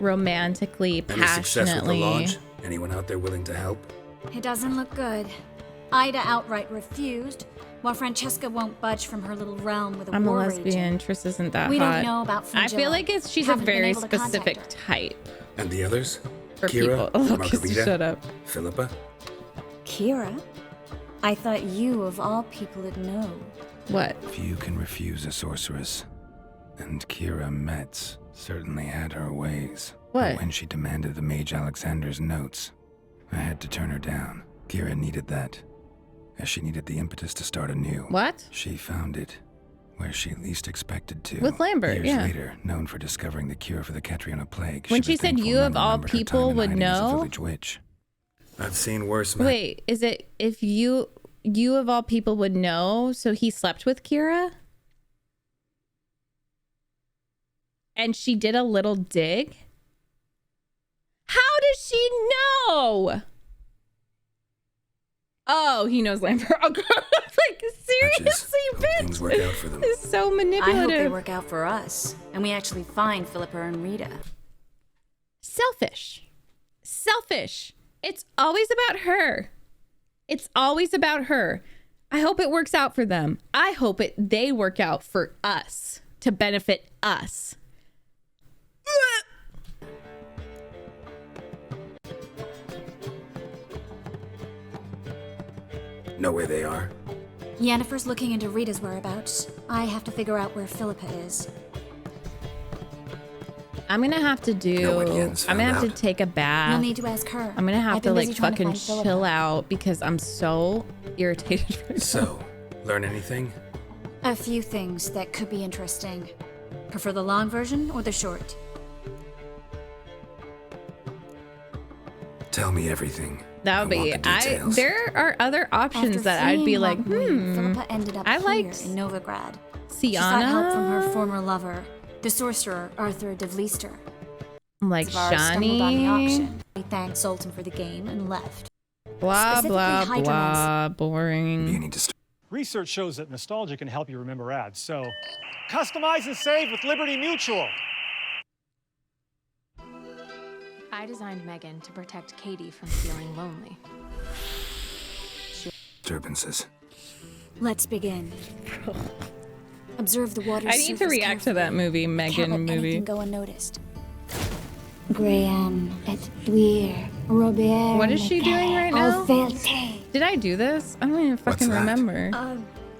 S1: Romantically,
S4: Any success with the
S1: passionately.
S4: lodge? Anyone out there willing to help?
S3: It doesn't look good. Ida outright refused, while Francesca won't budge from her little realm with a
S1: I'm a
S3: war
S1: lesbian. Triss isn't that
S3: We
S1: hot.
S3: don't know about
S1: I feel
S3: Fringilla.
S1: like she's a
S3: Haven't been
S1: very
S3: able to contact
S1: specific
S3: her.
S1: type.
S4: And the others?
S1: For
S4: Kira?
S1: people. Oh,
S4: Margarita?
S1: shut up.
S4: Philippa?
S3: Kira? I thought you, of all people, would know.
S1: What?
S4: Few can refuse a sorceress. And Kira Metz certainly had her ways.
S1: What?
S4: But when she demanded the Mage Alexander's notes, I had to turn her down. Kira needed that, as she needed the impetus to start anew.
S1: What?
S4: She found it where she least expected to.
S1: With Lambert,
S4: Years
S1: yeah.
S4: later, known for discovering the cure for the Catriona plague.
S1: When
S4: was
S1: she said
S4: thankful
S1: you
S4: men
S1: of all
S4: remembered her
S1: people
S4: time in
S1: would
S4: hiding as a
S1: know?
S4: village witch. I've seen worse.
S1: Wait, is it if you of all people would know, so he slept with Kira? And she did a little dig? How does she know? Oh, he knows Lambert. Oh, God. Like, seriously, bitch.
S4: Things work out for them.
S1: This is so
S3: I
S1: manipulative.
S3: hope they work out for us, and we actually find Philippa and Rita.
S1: Selfish. Selfish. It's always about her. It's always about her. I hope it works out for them. I hope they work out for us to benefit us.
S4: Know where they are?
S3: Yennefer's looking into Rita's whereabouts. I have to figure out where Philippa is.
S1: I'm gonna have to
S4: Know what Yen's
S1: I'm gonna
S4: found
S1: have to take a bath.
S3: You'll need to ask her.
S1: I'm gonna have
S3: I've
S1: to
S3: been
S1: like
S3: busy trying to
S1: fucking
S3: find Philippa.
S1: chill out because I'm so irritated right now.
S4: So, learn anything?
S3: A few things that could be interesting. Prefer the long version or the short?
S4: Tell me everything.
S1: That would be. There are other options
S3: After
S1: that I'd be
S3: fleeing
S1: like,
S3: Lockwood, Philippa ended up
S1: I
S3: here
S1: liked
S3: in Novigrad. She sought help from her former lover, the sorcerer Arthur de Vlister.
S1: Like
S3: Zavar stumbled on the
S1: Shani.
S3: auction. He thanked Sultan for the game and left.
S1: Blah
S3: Specifically
S1: blah
S3: Hydromancy.
S1: blah. Boring.
S6: Research shows that nostalgia can help you remember ads, so customize and save with Liberty Mutual.
S22: I designed Megan to protect Katie from feeling lonely.
S4: Disturbances.
S3: Let's begin. Observe the water.
S1: I need to react to that movie,
S3: Can't
S1: Megan
S3: let
S1: movie.
S3: anything go unnoticed. Graham et Duir, Robert.
S1: What is she doing right now?
S3: Alvelte.
S1: Did I do this? I don't even fucking
S4: that?
S1: remember.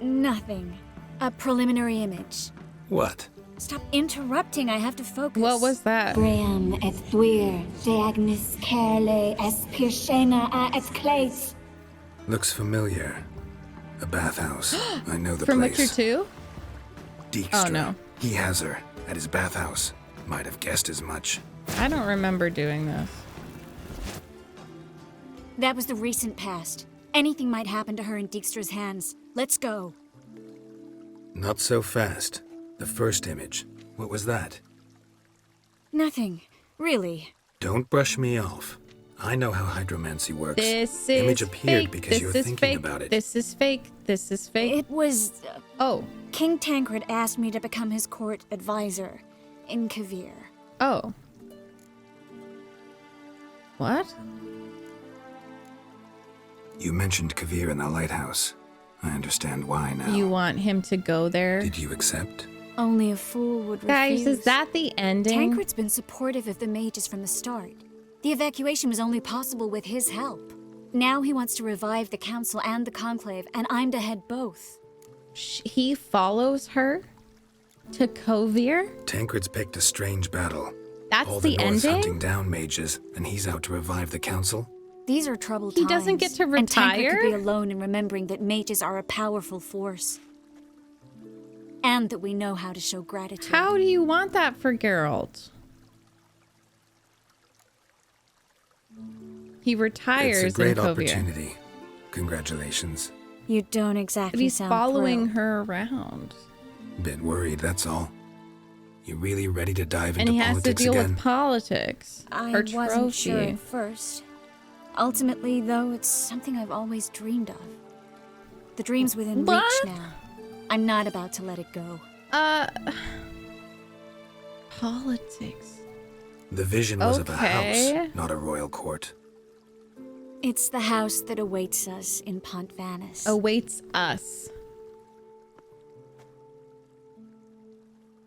S3: Nothing. A preliminary image.
S4: What?
S3: Stop interrupting. I have to focus.
S1: What was that?
S3: Graham et Duir, de Agnes Kerle es Pirshena a et Clates.
S4: Looks familiar. A bathhouse. I know the
S1: From
S4: place.
S1: Witcher 2?
S4: Dijkstra.
S1: Oh, no.
S4: He has her at his bathhouse. Might have guessed as much.
S1: I don't remember doing this.
S3: That was the recent past. Anything might happen to her in Dijkstra's hands. Let's go.
S4: Not so fast. The first image. What was that?
S3: Nothing. Really.
S4: Don't brush me off. I know how hydromancy works.
S1: This
S4: Image
S1: is
S4: appeared
S1: fake.
S4: because
S1: This
S4: you were
S1: is
S4: thinking
S1: fake.
S4: about it.
S1: This is fake. This is fake.
S3: It was...
S1: oh.
S3: King Tancred asked me to become his court advisor in Kavir.
S1: Oh. What?
S4: You mentioned Kavir in the lighthouse. I understand why now.
S1: You want him to go there?
S4: Did you accept?
S3: Only a fool would refuse.
S1: Guys, is that the ending?
S3: Tancred's been supportive of the mages from the start. The evacuation was only possible with his help. Now he wants to revive the council and the conclave, and I'm to head both.
S1: He follows her to Kovir?
S4: Tancred's picked a strange battle.
S1: That's
S4: All
S1: the
S4: North's
S1: ending?
S4: hunting down mages, and he's out to revive the council?
S3: These are troubled
S1: He
S3: times.
S1: doesn't get to
S3: And Tancred
S1: retire?
S3: could be alone in remembering that mages are a powerful force. And that we know how to show gratitude.
S1: How do you want that for Geralt? He retires
S4: It's a great
S1: in Kovir.
S4: opportunity. Congratulations.
S3: You don't exactly
S1: But he's
S3: sound
S1: following
S3: thrilled.
S1: her around.
S4: Bit worried, that's all. You really ready to dive
S1: And
S4: into
S1: he has to
S4: politics
S1: deal
S4: again?
S1: with politics.
S3: I
S1: Her
S3: wasn't sure
S1: trophy.
S3: at first. Ultimately, though, it's something I've always dreamed of. The dream's within
S1: What?
S3: reach now. I'm not about to let it go.
S1: Politics.
S4: The vision was of a
S1: Okay.
S4: house, not a royal court.
S3: It's the house that awaits us in Pont Vanis.
S1: Awaits us.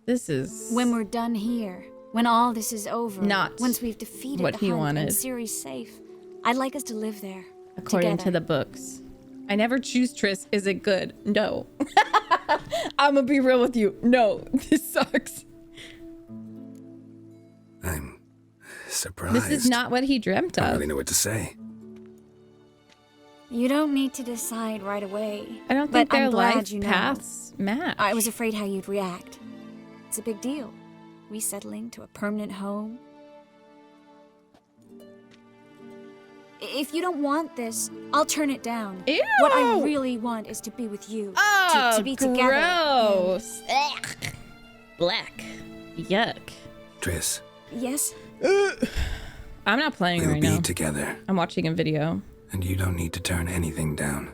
S1: This is
S3: When we're done here, when all this is over,
S1: Not
S3: once we've defeated
S1: what
S3: the
S1: he
S3: Hunt
S1: wanted.
S3: and Ciri's safe, I'd like us to live there.
S1: according to
S3: together.
S1: the books. I never choose Triss. Is it good? No. I'm gonna be real with you. No, this sucks.
S4: I'm surprised.
S1: This is not what he dreamt
S4: I don't
S1: of.
S4: really know what to say.
S3: You don't need to decide right away.
S1: I don't
S3: but
S1: think their
S3: I'm glad
S1: life
S3: you know.
S1: paths match.
S3: I was afraid how you'd react. It's a big deal. We settling to a permanent home. If you don't want this, I'll turn it down.
S1: Ew!
S3: What I really want is to be with you.
S1: Oh,
S3: to be together.
S1: gross. Ugh. Black. Yuck.
S4: Triss,
S3: Yes?
S1: I'm not playing
S4: we'll
S1: right
S4: be
S1: now.
S4: together,
S1: I'm watching a video.
S4: and you don't need to turn anything down.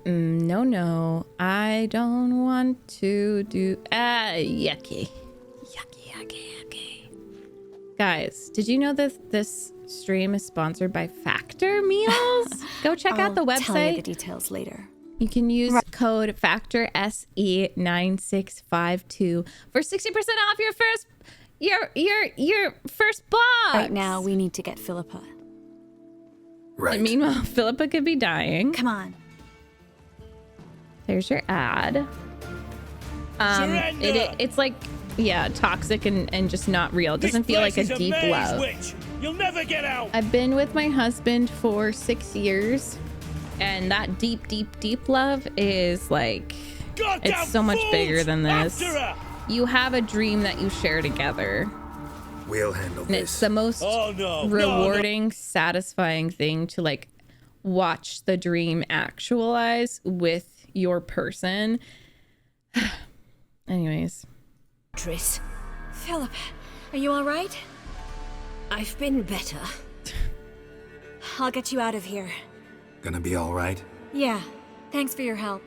S1: No, no. I don't want to do... yucky. Yucky. Guys, did you know that this stream is sponsored by Factor Meals? Go check out the
S3: I'll tell you the
S1: website.
S3: details later.
S1: You can use code FACTORSE9652 for 60% off your first your first box.
S3: Right now, we need to get Philippa.
S4: Right.
S1: And meanwhile, Philippa could be dying.
S3: Come on.
S1: There's your ad. It's like, yeah, toxic and just not real. It doesn't feel like a deep love.
S11: You'll never get out.
S1: I've been with my husband for 6 years, and that deep love is like, it's so much bigger than this. You have a dream that you share together.
S4: We'll handle
S1: And
S4: this.
S1: it's the most rewarding, satisfying thing to like watch the dream actualize with your person. Anyways.
S8: Triss,
S3: Philippa, are you all right?
S8: I've been better.
S3: I'll get you out of here.
S4: Gonna be all right?
S3: Yeah, thanks for your help.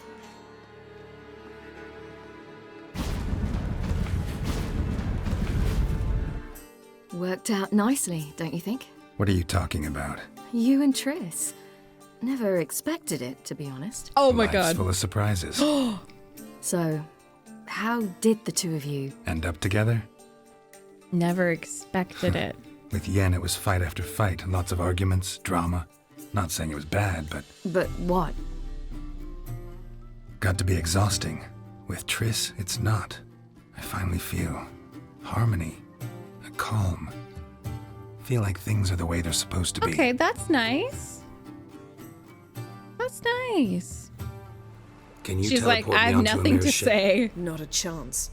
S20: Worked out nicely, don't you think?
S4: What are you talking about?
S20: You and Triss. Never expected it, to be honest.
S1: Oh my
S4: Life's
S1: god.
S4: full of surprises.
S20: So, how did the two of you...
S4: End up together?
S1: Never expected it.
S4: With Yen, it was fight after fight. Lots of arguments, drama. Not saying it was bad, but
S20: But what?
S4: got to be exhausting. With Triss, it's not. I finally feel harmony, a calm. Feel like things are the way they're supposed to be.
S1: Okay, that's nice. That's nice.
S4: Can you
S1: She's like,
S4: teleport
S1: I
S4: me
S1: have
S4: onto
S1: nothing
S4: Amir's
S1: to
S4: ship?
S1: say.
S18: Not a chance.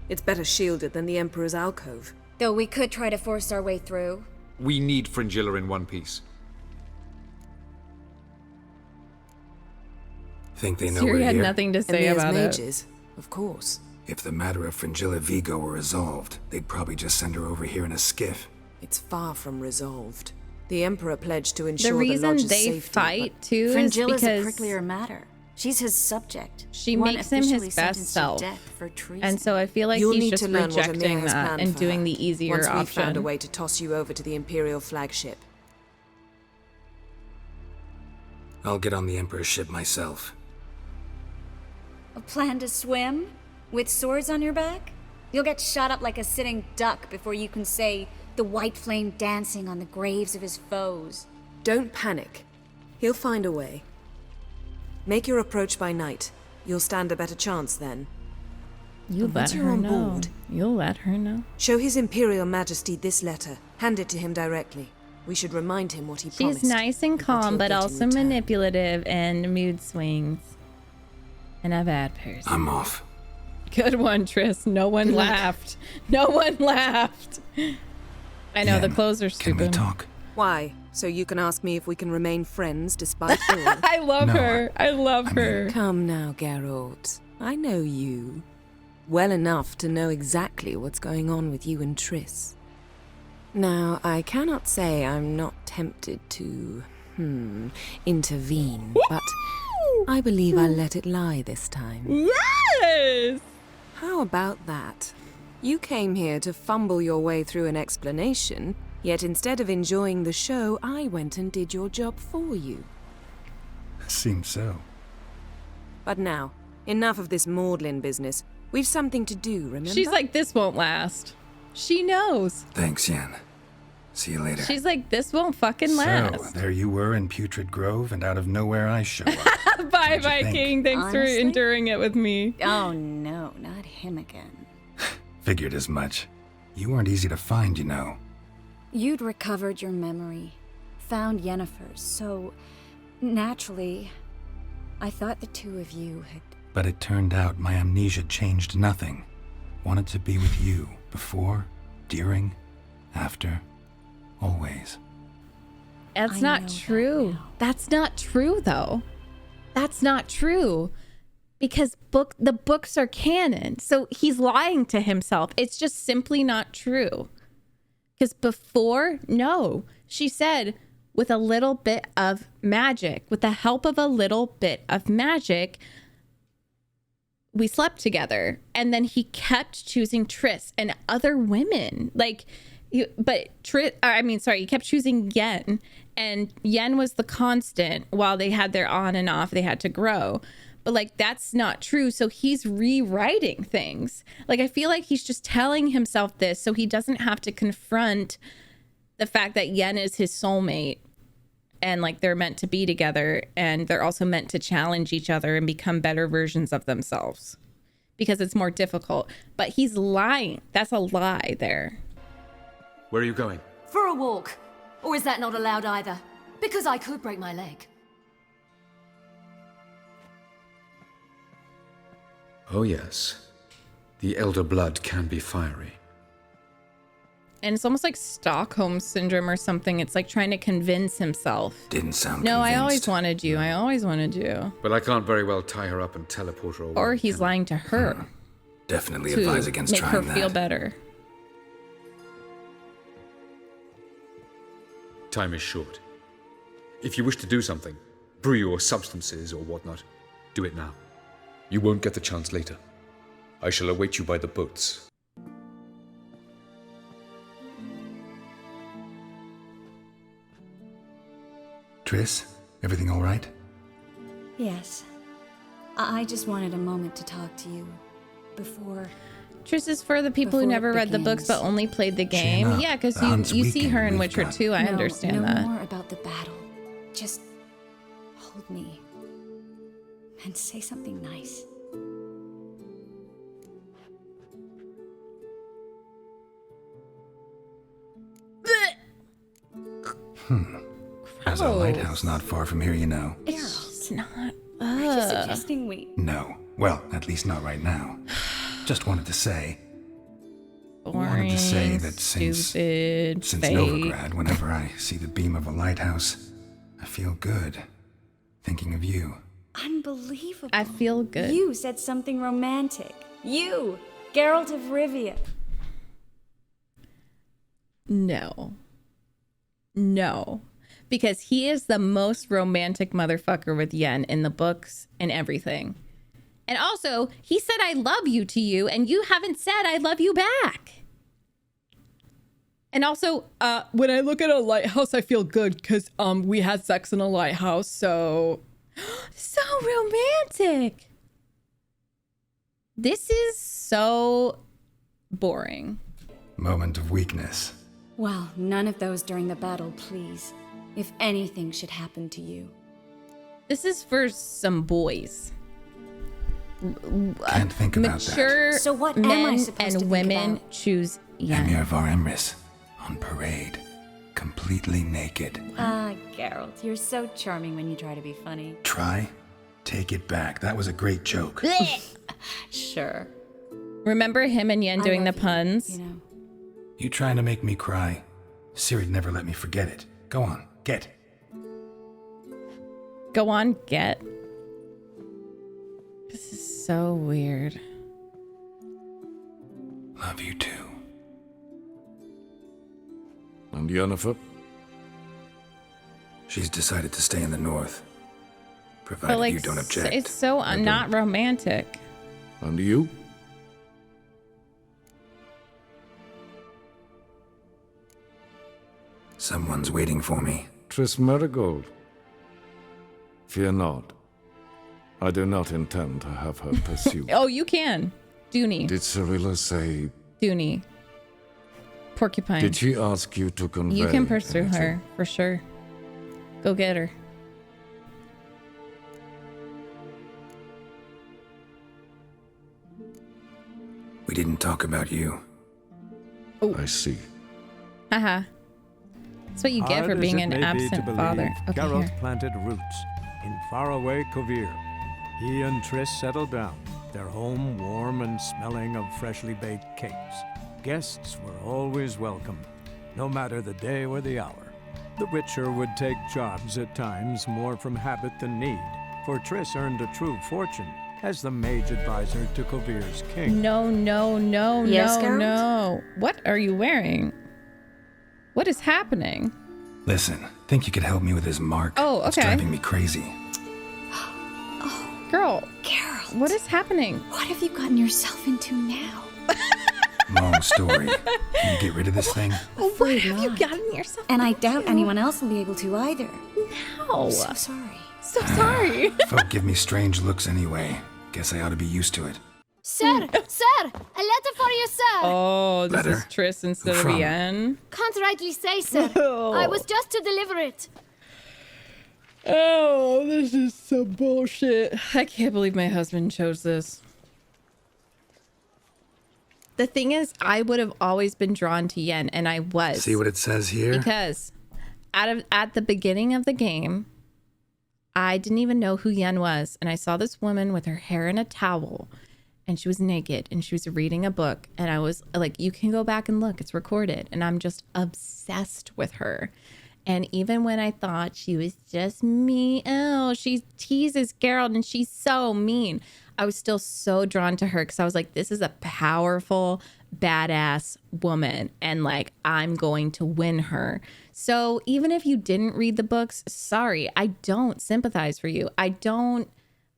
S18: It's better shielded than the Emperor's alcove.
S3: Though we could try to force our way through.
S21: We need Fringilla in one piece.
S4: Think they know
S1: Ciri
S4: we're
S1: had
S4: here?
S1: nothing to say about it.
S18: mages, of course.
S4: If the matter of Fringilla Vigo were resolved, they'd probably just send her over here in a skiff.
S18: It's far from resolved. The Emperor pledged to
S1: The
S18: ensure
S1: reason
S18: lodge's
S1: they
S18: safety,
S1: fight too is
S3: Fringilla's a
S1: because
S3: pricklier matter. She's his subject.
S1: she
S3: One
S1: makes him
S3: officially
S1: his best
S3: sentenced to
S1: self.
S3: death for treason.
S1: And so I feel like
S18: You'll
S1: he's
S18: need
S1: just
S18: to learn what Amir
S1: rejecting
S18: has
S1: that
S18: planned
S1: and
S18: for
S1: doing
S18: her.
S1: the easier
S18: Once we've
S1: option.
S18: found a way to toss you over to the Imperial flagship.
S4: I'll get on the Emperor's ship myself.
S3: A plan to swim? With swords on your back? You'll get shot up like a sitting duck before you can say the white flame dancing on the graves of his foes.
S18: Don't panic. He'll find a way. Make your approach by night. You'll stand a better chance then.
S1: You
S18: And
S1: let
S18: once you're
S1: her
S18: on
S1: know.
S18: board,
S1: You'll let her know.
S18: show His Imperial Majesty this letter. Hand it to him directly. We should remind him what he promised.
S1: She's nice and calm,
S18: he'll
S1: but
S18: get in
S1: also
S18: return.
S1: manipulative and mood swings. And a bad person.
S4: I'm off.
S1: Good one, Triss. No one
S18: Good luck.
S1: laughed. No one laughed. I know,
S4: Yen,
S1: the clothes are
S4: Can
S1: stupid.
S4: we talk?
S18: Why? So you can ask me if we can remain friends despite all?
S1: I love her. I love her.
S18: Come now, Geralt. I know you. Well enough to know exactly what's going on with you and Triss. Now, I cannot say I'm not tempted to, intervene, but I believe I'll let it lie this time.
S1: Yes!
S18: How about that? You came here to fumble your way through an explanation, yet instead of enjoying the show, I went and did your job for you.
S7: Seems so.
S18: But now, enough of this maudlin business. We've something to do, remember?
S1: She's like, this won't last. She knows.
S4: Thanks, Yen. See you later.
S1: She's like, this won't fucking last.
S7: So, there you were in Putrid Grove, and out of nowhere I show up.
S1: Bye, Viking. Thanks for enduring it with me.
S14: Oh no, not him again.
S7: Figured as much. You weren't easy to find, you know.
S14: You'd recovered your memory, found Yennefer's, so naturally, I thought the two of you had...
S7: But it turned out my amnesia changed nothing. Wanted to be with you, before, during, after, always.
S1: That's not true. That's not true, though. That's not true. Because the books are canon, so he's lying to himself. It's just simply not true. Because before, no, she said, with a little bit of magic, with the help of a little bit of magic, we slept together. And then he kept choosing Triss and other women. He kept choosing Yen. And Yen was the constant while they had their on and off. They had to grow. But that's not true. So he's rewriting things. I feel like he's just telling himself this so he doesn't have to confront the fact that Yen is his soulmate and they're meant to be together, and they're also meant to challenge each other and become better versions of themselves because it's more difficult. But he's lying. That's a lie there.
S21: Where are you going?
S20: For a walk. Or is that not allowed either? Because I could break my leg.
S21: Oh yes. The elder blood can be fiery.
S1: And it's almost like Stockholm syndrome or something. It's like trying to convince himself.
S4: Didn't sound
S1: No,
S4: convinced.
S1: I always wanted you. I always wanted you.
S21: But I can't very well tie her up and teleport her away.
S1: Or he's lying to her.
S4: Definitely
S1: to
S4: advise against
S1: make
S4: trying
S1: her
S4: that.
S1: feel better.
S21: Time is short. If you wish to do something, brew your substances or whatnot, do it now. You won't get the chance later. I shall await you by the boats.
S7: Triss, everything all right?
S14: Yes. I just wanted a moment to talk to you before...
S1: Triss is for the people who never read the books but only played the game.
S7: up.
S1: Yeah, because
S7: The hunt's
S1: you see
S7: weekend
S1: her in
S7: we've
S1: Witcher
S7: got.
S1: 2. I understand that.
S14: No more about the battle. Just hold me and say something nice.
S7: There's a lighthouse not far from here, you know.
S1: It's just not.
S14: Are you suggesting we...
S7: No. Well, at least not right now. Just wanted to say...
S1: Boring,
S7: that since
S1: stupid, fake.
S7: Novigrad, whenever I see the beam of a lighthouse, I feel good. Thinking of you.
S14: Unbelievable.
S1: I feel good.
S14: You said something romantic. You, Geralt of Rivia.
S1: No. No. Because he is the most romantic motherfucker with Yen in the books and everything. And also, he said I love you to you, and you haven't said I love you back. And also, when I look at a lighthouse, I feel good because we had sex in a lighthouse, so... So romantic. This is so boring.
S7: Moment of weakness.
S14: Well, none of those during the battle, please. If anything should happen to you.
S1: This is for some boys.
S7: Can't think about that.
S1: Mature
S14: So what am I
S1: men
S14: supposed to
S1: and
S14: think
S1: women
S14: about?
S1: choose Yen.
S7: Emir Var Emrys, on parade, completely naked.
S14: Ah, Geralt, you're so charming when you try to be funny.
S7: Try? Take it back. That was a great joke.
S14: Sure.
S1: Remember him and Yen doing the puns?
S14: You know.
S7: You trying to make me cry? Ciri'd never let me forget it. Go on, get.
S1: Go on, get. This is so weird.
S7: Love you too.
S12: And Yennefer?
S4: She's decided to stay in the north.
S1: But
S4: Provided
S1: like,
S4: you don't object.
S1: it's so not romantic.
S12: And you?
S4: Someone's waiting for me.
S12: Triss Merigold. Fear not. I do not intend to have her pursue.
S1: Oh, you can. Dooney.
S12: Did Cirilla say...
S1: Dooney. Porcupine.
S12: Did she ask you to convey...
S1: You can pursue
S12: anything?
S1: her, for sure. Go get her.
S4: We didn't talk about you.
S1: Oh.
S12: I see.
S1: Haha. That's what you get for
S5: Hard
S1: being
S5: as it
S1: an
S5: may be to
S1: absent
S5: believe,
S1: father. Okay,
S5: Geralt
S1: here.
S5: planted roots in faraway Kovir. He and Triss settled down, their home warm and smelling of freshly baked cakes. Guests were always welcome, no matter the day or the hour. The Witcher would take jobs at times more from habit than need, for Triss earned a true fortune as the mage advisor to Kovir's king.
S1: No,
S20: Yes, Geralt?
S1: no. What are you wearing? What is happening?
S7: Listen, think you could help me with this mark?
S1: Oh,
S7: It's
S1: okay.
S7: driving me crazy.
S1: Girl.
S20: Geralt.
S1: What is happening?
S20: What have you gotten yourself into now?
S7: Long story. Can you get rid of this thing?
S1: What have you gotten yourself
S20: And I doubt anyone else will be able to either.
S1: No.
S20: I'm so sorry.
S1: So sorry.
S7: Folk give me strange looks anyway. Guess I ought to be used to it.
S10: Sir, sir, a letter for you, sir.
S1: Oh, this
S7: Letter?
S1: is Triss instead
S7: Who
S1: of
S7: from?
S1: Ian.
S10: Can't rightly say, sir. I was just to deliver it.
S1: Oh, this is some bullshit. I can't believe my husband chose this. The thing is, I would have always been drawn to Yen, and I was.
S7: See what it says here?
S1: Because at the beginning of the game, I didn't even know who Yen was. And I saw this woman with her hair in a towel, and she was naked, and she was reading a book. And I was like, you can go back and look, it's recorded. And I'm just obsessed with her. And even when I thought she was just me, oh, she teases Geralt and she's so mean, I was still so drawn to her because I was like, this is a powerful, badass woman. And like, I'm going to win her. So even if you didn't read the books, sorry, I don't sympathize for you. I don't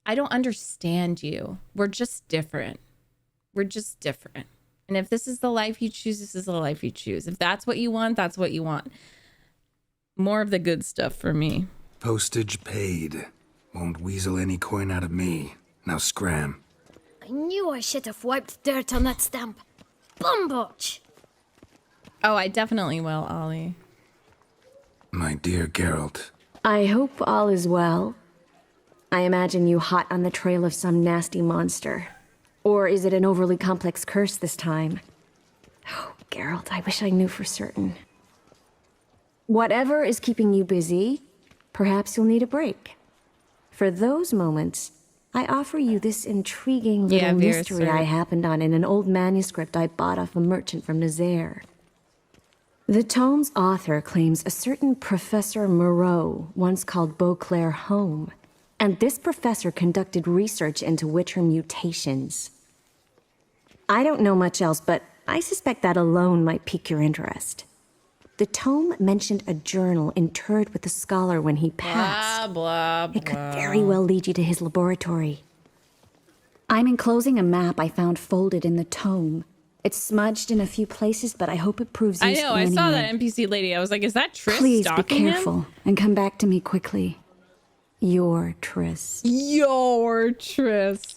S1: understand you. We're just different. We're just different. And if this is the life you choose, this is the life you choose. If that's what you want, that's what you want. More of the good stuff for me.
S7: Postage paid. Won't weasel any coin out of me. Now scram.
S10: I knew I should have wiped dirt on that stamp. Bumbotch!
S1: Oh, I definitely will, Ollie.
S4: My dear Geralt.
S20: I hope all is well. I imagine you hot on the trail of some nasty monster. Or is it an overly complex curse this time? Oh, Geralt, I wish I knew for certain. Whatever is keeping you busy, perhaps you'll need a break. For those moments, I offer you this intriguing little mystery I happened on in an old manuscript I bought off a merchant from Nazaire. The tome's author claims a certain Professor Moreau once called Beauclair home, and this professor conducted research into Witcher mutations. I don't know much else, but I suspect that alone might pique your interest. The tome mentioned a journal interred with the scholar when he passed.
S1: Blah, blah,
S20: It could very well lead you to his laboratory. I'm enclosing a map I found folded in the tome. It's smudged in a few places, but I hope it proves
S1: I
S20: useful
S1: know, I saw
S20: anyway.
S1: that NPC lady. I was like, is that Triss
S20: Please be
S1: stalking
S20: careful
S1: him?
S20: and come back to me quickly. Your Triss.
S1: Your Triss.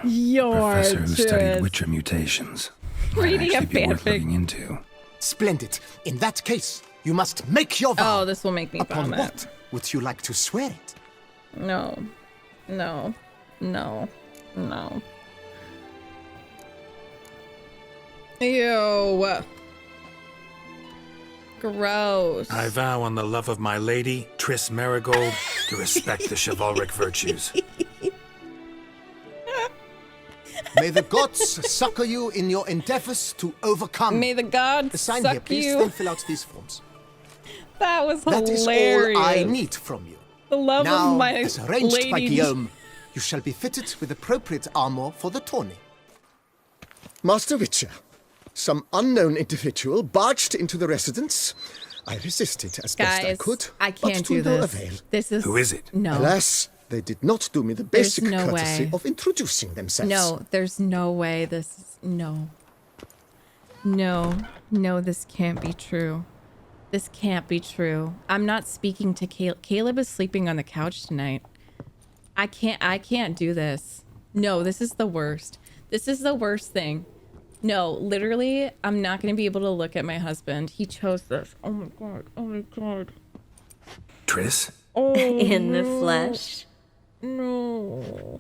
S1: Your
S7: Professor who studied
S1: Triss.
S7: Witcher mutations. Might
S1: Reading a
S7: actually be worth
S1: fanfic.
S7: looking into.
S23: Splendid. In that case, you must make your vow.
S1: Oh, this will make me
S23: Upon
S1: vomit.
S23: what would you like to swear it?
S1: No. No. No. No. Ew. Gross.
S24: I vow on the love of my lady, Triss Merigold, to respect the chivalric virtues.
S23: May the gods succor you in your endeavors to overcome.
S1: May the gods
S23: Sign
S1: suck
S23: here, please,
S1: you.
S23: then fill out these forms.
S1: That was
S23: That is
S1: hilarious.
S23: all I need from you.
S1: The love
S23: now,
S1: of my
S23: as arranged by
S1: lady.
S23: Guillaume, you shall be fitted with appropriate armor for the tourney. Master Witcher, some unknown individual barged into the residence. I resisted as best I
S1: Guys,
S23: could,
S1: I can't
S23: but to
S1: do
S23: no
S1: this.
S23: avail.
S1: This is...
S4: Who is it?
S1: No.
S23: Alas, they did not do me the
S1: There's
S23: basic
S1: no
S23: courtesy
S1: way.
S23: of introducing themselves.
S1: No, there's no way this is... No. No. No, this can't be true. This can't be true. I'm not speaking to Caleb. Caleb is sleeping on the couch tonight. I can't do this. No, this is the worst. This is the worst thing. No, literally, I'm not going to be able to look at my husband. He chose this. Oh my god. Oh my god.
S4: Triss?
S1: Oh,
S20: In the
S1: no.
S20: flesh.
S1: No.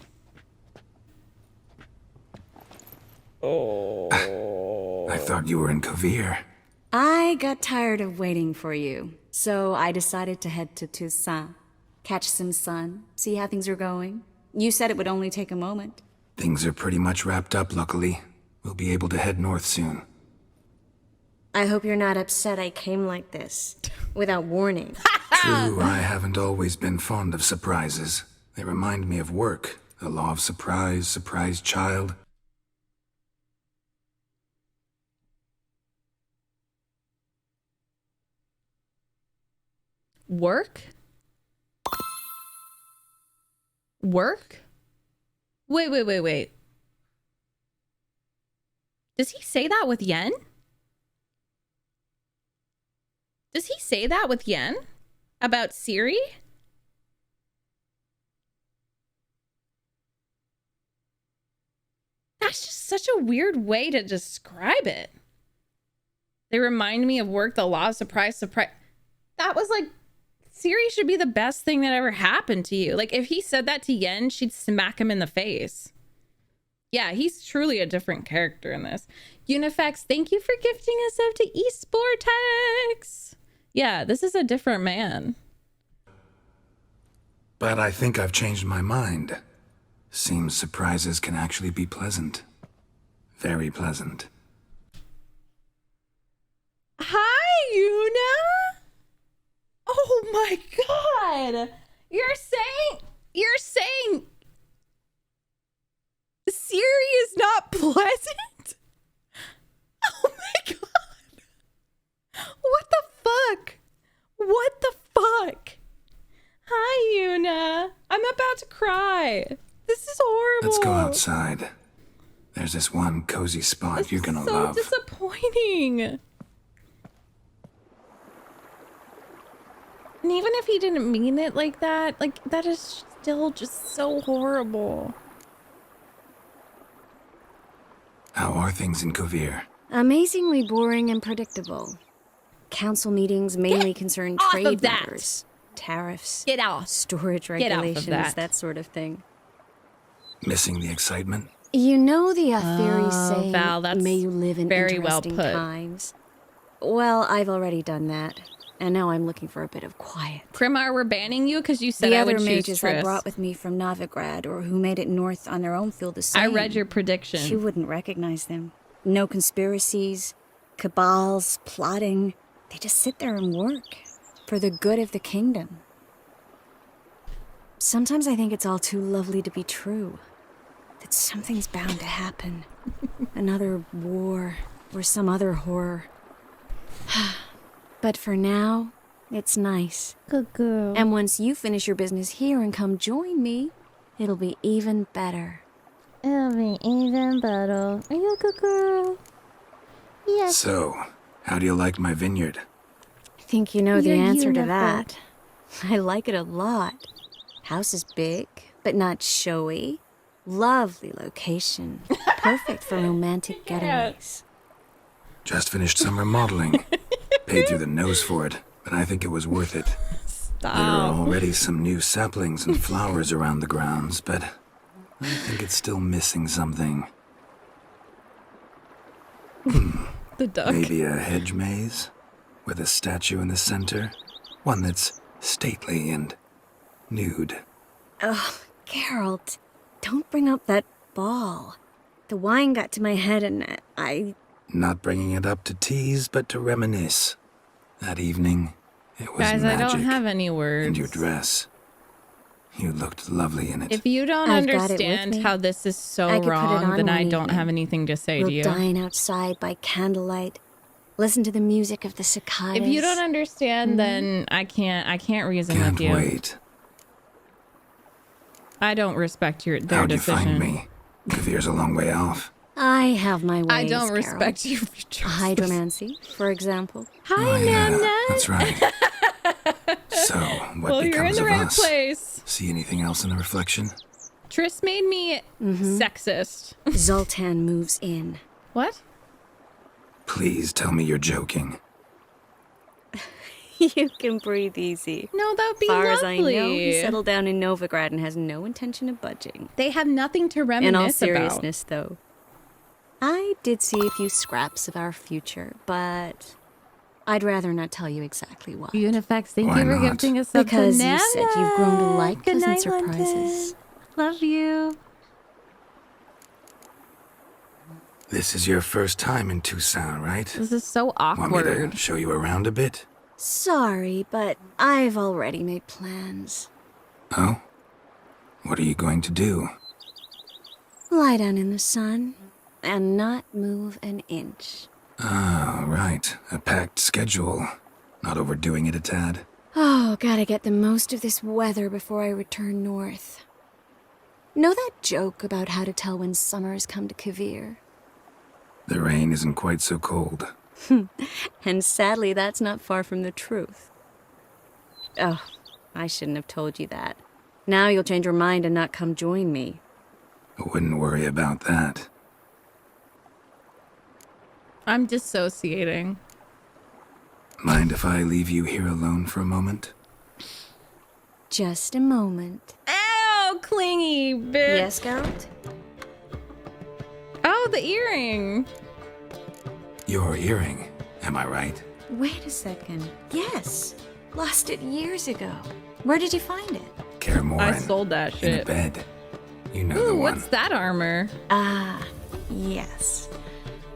S1: Oh.
S4: I thought you were in Kovir.
S14: I got tired of waiting for you, so I decided to head to Toussaint, catch some sun, see how things are going. You said it would only take a moment.
S4: Things are pretty much wrapped up, luckily. We'll be able to head north soon.
S20: I hope you're not upset I came like this, without warning.
S4: True, I haven't always been fond of surprises. They remind me of work. The law of surprise, surprise child.
S1: Work? Work? Wait. Does he say that with Yen? Does he say that with Yen? About Siri? That's just such a weird way to describe it. They remind me of work, the law of surprise. That was like, Siri should be the best thing that ever happened to you. Like, if he said that to Yen, she'd smack him in the face. Yeah, he's truly a different character in this. Unifex, thank you for gifting us up to Esportex. Yeah, this is a different man.
S4: But I think I've changed my mind. Seems surprises can actually be pleasant. Very pleasant.
S1: Hi, Yuna. Oh my god. You're saying Siri is not pleasant? Oh my god. What the fuck? What the fuck? Hi, Yuna. I'm about to cry. This is horrible.
S4: Let's go outside. There's this one cozy spot you're gonna
S1: so
S4: love.
S1: disappointing. And even if he didn't mean it like that is still just so horrible.
S4: How are things in Kovir?
S20: Amazingly boring and predictable. Council meetings mainly concern trade matters, tariffs, storage regulations, that sort of thing.
S4: Missing the excitement?
S20: You know the fairies say,
S1: Val, that's
S20: may you live in
S1: very well
S20: interesting
S1: put.
S20: times. Well, I've already done that, and now I'm looking for a bit of quiet.
S1: Primar, we're banning you because you said
S20: The
S1: I
S20: other
S1: would choose
S20: mages I
S1: Triss.
S20: brought with me from Novigrad, or who made it north on their own, feel the same.
S1: I read your prediction.
S20: She wouldn't recognize them. No conspiracies, cabals, plotting. They just sit there and work for the good of the kingdom. Sometimes I think it's all too lovely to be true. That something's bound to happen. Another war or some other horror. But for now, it's nice.
S1: Good girl.
S20: And once you finish your business here and come join me, it'll be even better.
S1: It'll be even better. Are you a good girl? Yes.
S4: So, how do you like my vineyard?
S20: I think you know the
S1: You're
S20: answer to
S1: beautiful.
S20: that. I like it a lot. House is big, but not showy. Lovely location. Perfect for romantic getaways.
S4: Just finished summer modeling. Paid through the nose for it, but I think it was worth it. There are already some new saplings and flowers around the grounds, but I think it's still missing something.
S1: The duck.
S4: Maybe a hedge maze with a statue in the center. One that's stately and nude.
S20: Oh, Geralt, don't bring up that ball. The wine got to my head and I...
S4: Not bringing it up to tease, but to reminisce. That evening It was
S1: Guys,
S4: magic.
S1: I don't have any words.
S4: And your dress. You looked lovely in it.
S1: If you don't
S20: I've got it with
S1: understand
S20: me.
S1: how this is so
S20: I could put it
S1: wrong,
S20: on
S1: then
S20: one
S1: I don't
S20: evening.
S1: have anything to say
S20: We'll
S1: to you.
S20: dine outside by candlelight. Listen to the music of the cicadas.
S1: If you don't understand,
S20: Mhm.
S1: then I can't reason
S4: Can't
S1: with you.
S4: wait.
S1: I don't respect their
S4: How'd you
S1: decision.
S4: find me? Kavir's a long way off.
S20: I have my ways,
S1: I don't
S20: Carol.
S1: respect you.
S20: Hydromancy, for example.
S1: Hi, Nana.
S4: That's right. So, what
S1: Well, you're in
S4: becomes
S1: the
S4: of
S1: right
S4: us?
S1: place.
S4: See anything else in the reflection?
S1: Triss made me sexist.
S20: Zoltan moves in.
S1: What?
S4: Please tell me you're joking.
S20: You can breathe easy.
S1: No, that'd be
S20: Far
S1: lovely.
S20: as I know, he settled down in Novigrad and has no intention of budging.
S1: They have nothing to
S20: In all
S1: reminisce
S20: seriousness, though, I did see a few scraps of our future, but I'd rather not tell you exactly what.
S1: Unifex, thank
S4: Why
S1: you for
S4: not?
S1: giving us a
S20: Because
S1: banana.
S20: you said you've grown to like
S1: Good
S20: pleasant
S1: night,
S20: surprises.
S1: London. Love you.
S4: This is your first time in Tucson, right?
S1: This is so
S4: Want me
S1: awkward.
S4: to show you around a bit?
S20: Sorry, but I've already made plans.
S4: Oh? What are you going to do?
S20: Lie down in the sun and not move an inch.
S4: Ah, right. A packed schedule. Not overdoing it a tad.
S20: Oh, gotta get the most of this weather before I return north. Know that joke about how to tell when summer's come to Kavir?
S4: The rain isn't quite so cold.
S20: And sadly, that's not far from the truth. Oh, I shouldn't have told you that. Now you'll change your mind and not come join me.
S4: I wouldn't worry about that.
S1: I'm dissociating.
S4: Mind if I leave you here alone for a moment?
S20: Just a moment.
S1: Ow, clingy bitch.
S20: Yes, Geralt?
S1: Oh, the earring.
S4: Your earring, am I right?
S20: Wait a second. Yes. Lost it years ago. Where did you find it?
S4: Kaer Morhen.
S1: I sold that
S4: In a
S1: shit.
S4: bed. You know
S1: Ooh,
S4: the one.
S1: what's that armor?
S20: Ah, yes.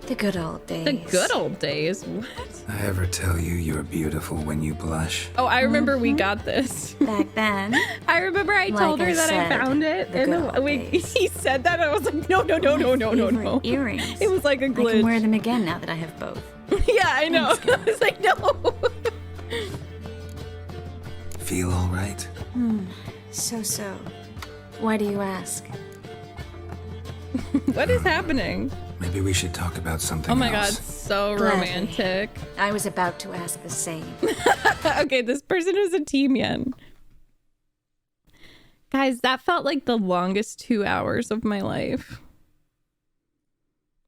S20: The good old days.
S1: The good old days. What?
S4: I ever tell you you're beautiful when you blush?
S1: Oh, I remember we got this.
S20: Back then.
S1: I remember I
S20: Like
S1: told her
S20: I
S1: that I
S20: said,
S1: found it,
S20: the
S1: and
S20: good old
S1: when
S20: days.
S1: he said that, I was like, no.
S20: Favorite earrings.
S1: It was like a
S20: I
S1: glitch.
S20: can wear them again now that I have both.
S1: Yeah, I know. I was like, no.
S4: Feel all right?
S20: So. Why do you ask?
S1: What is happening?
S4: Maybe we should talk about something
S1: Oh my god,
S4: else.
S1: so
S20: Gladly.
S1: romantic.
S20: I was about to ask the same.
S1: Okay, this person is a team yen. Guys, that felt like the longest 2 hours of my life.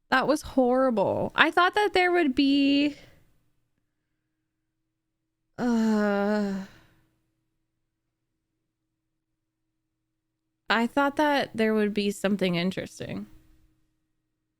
S1: That was horrible. I thought that there would be... I thought that there would be something interesting.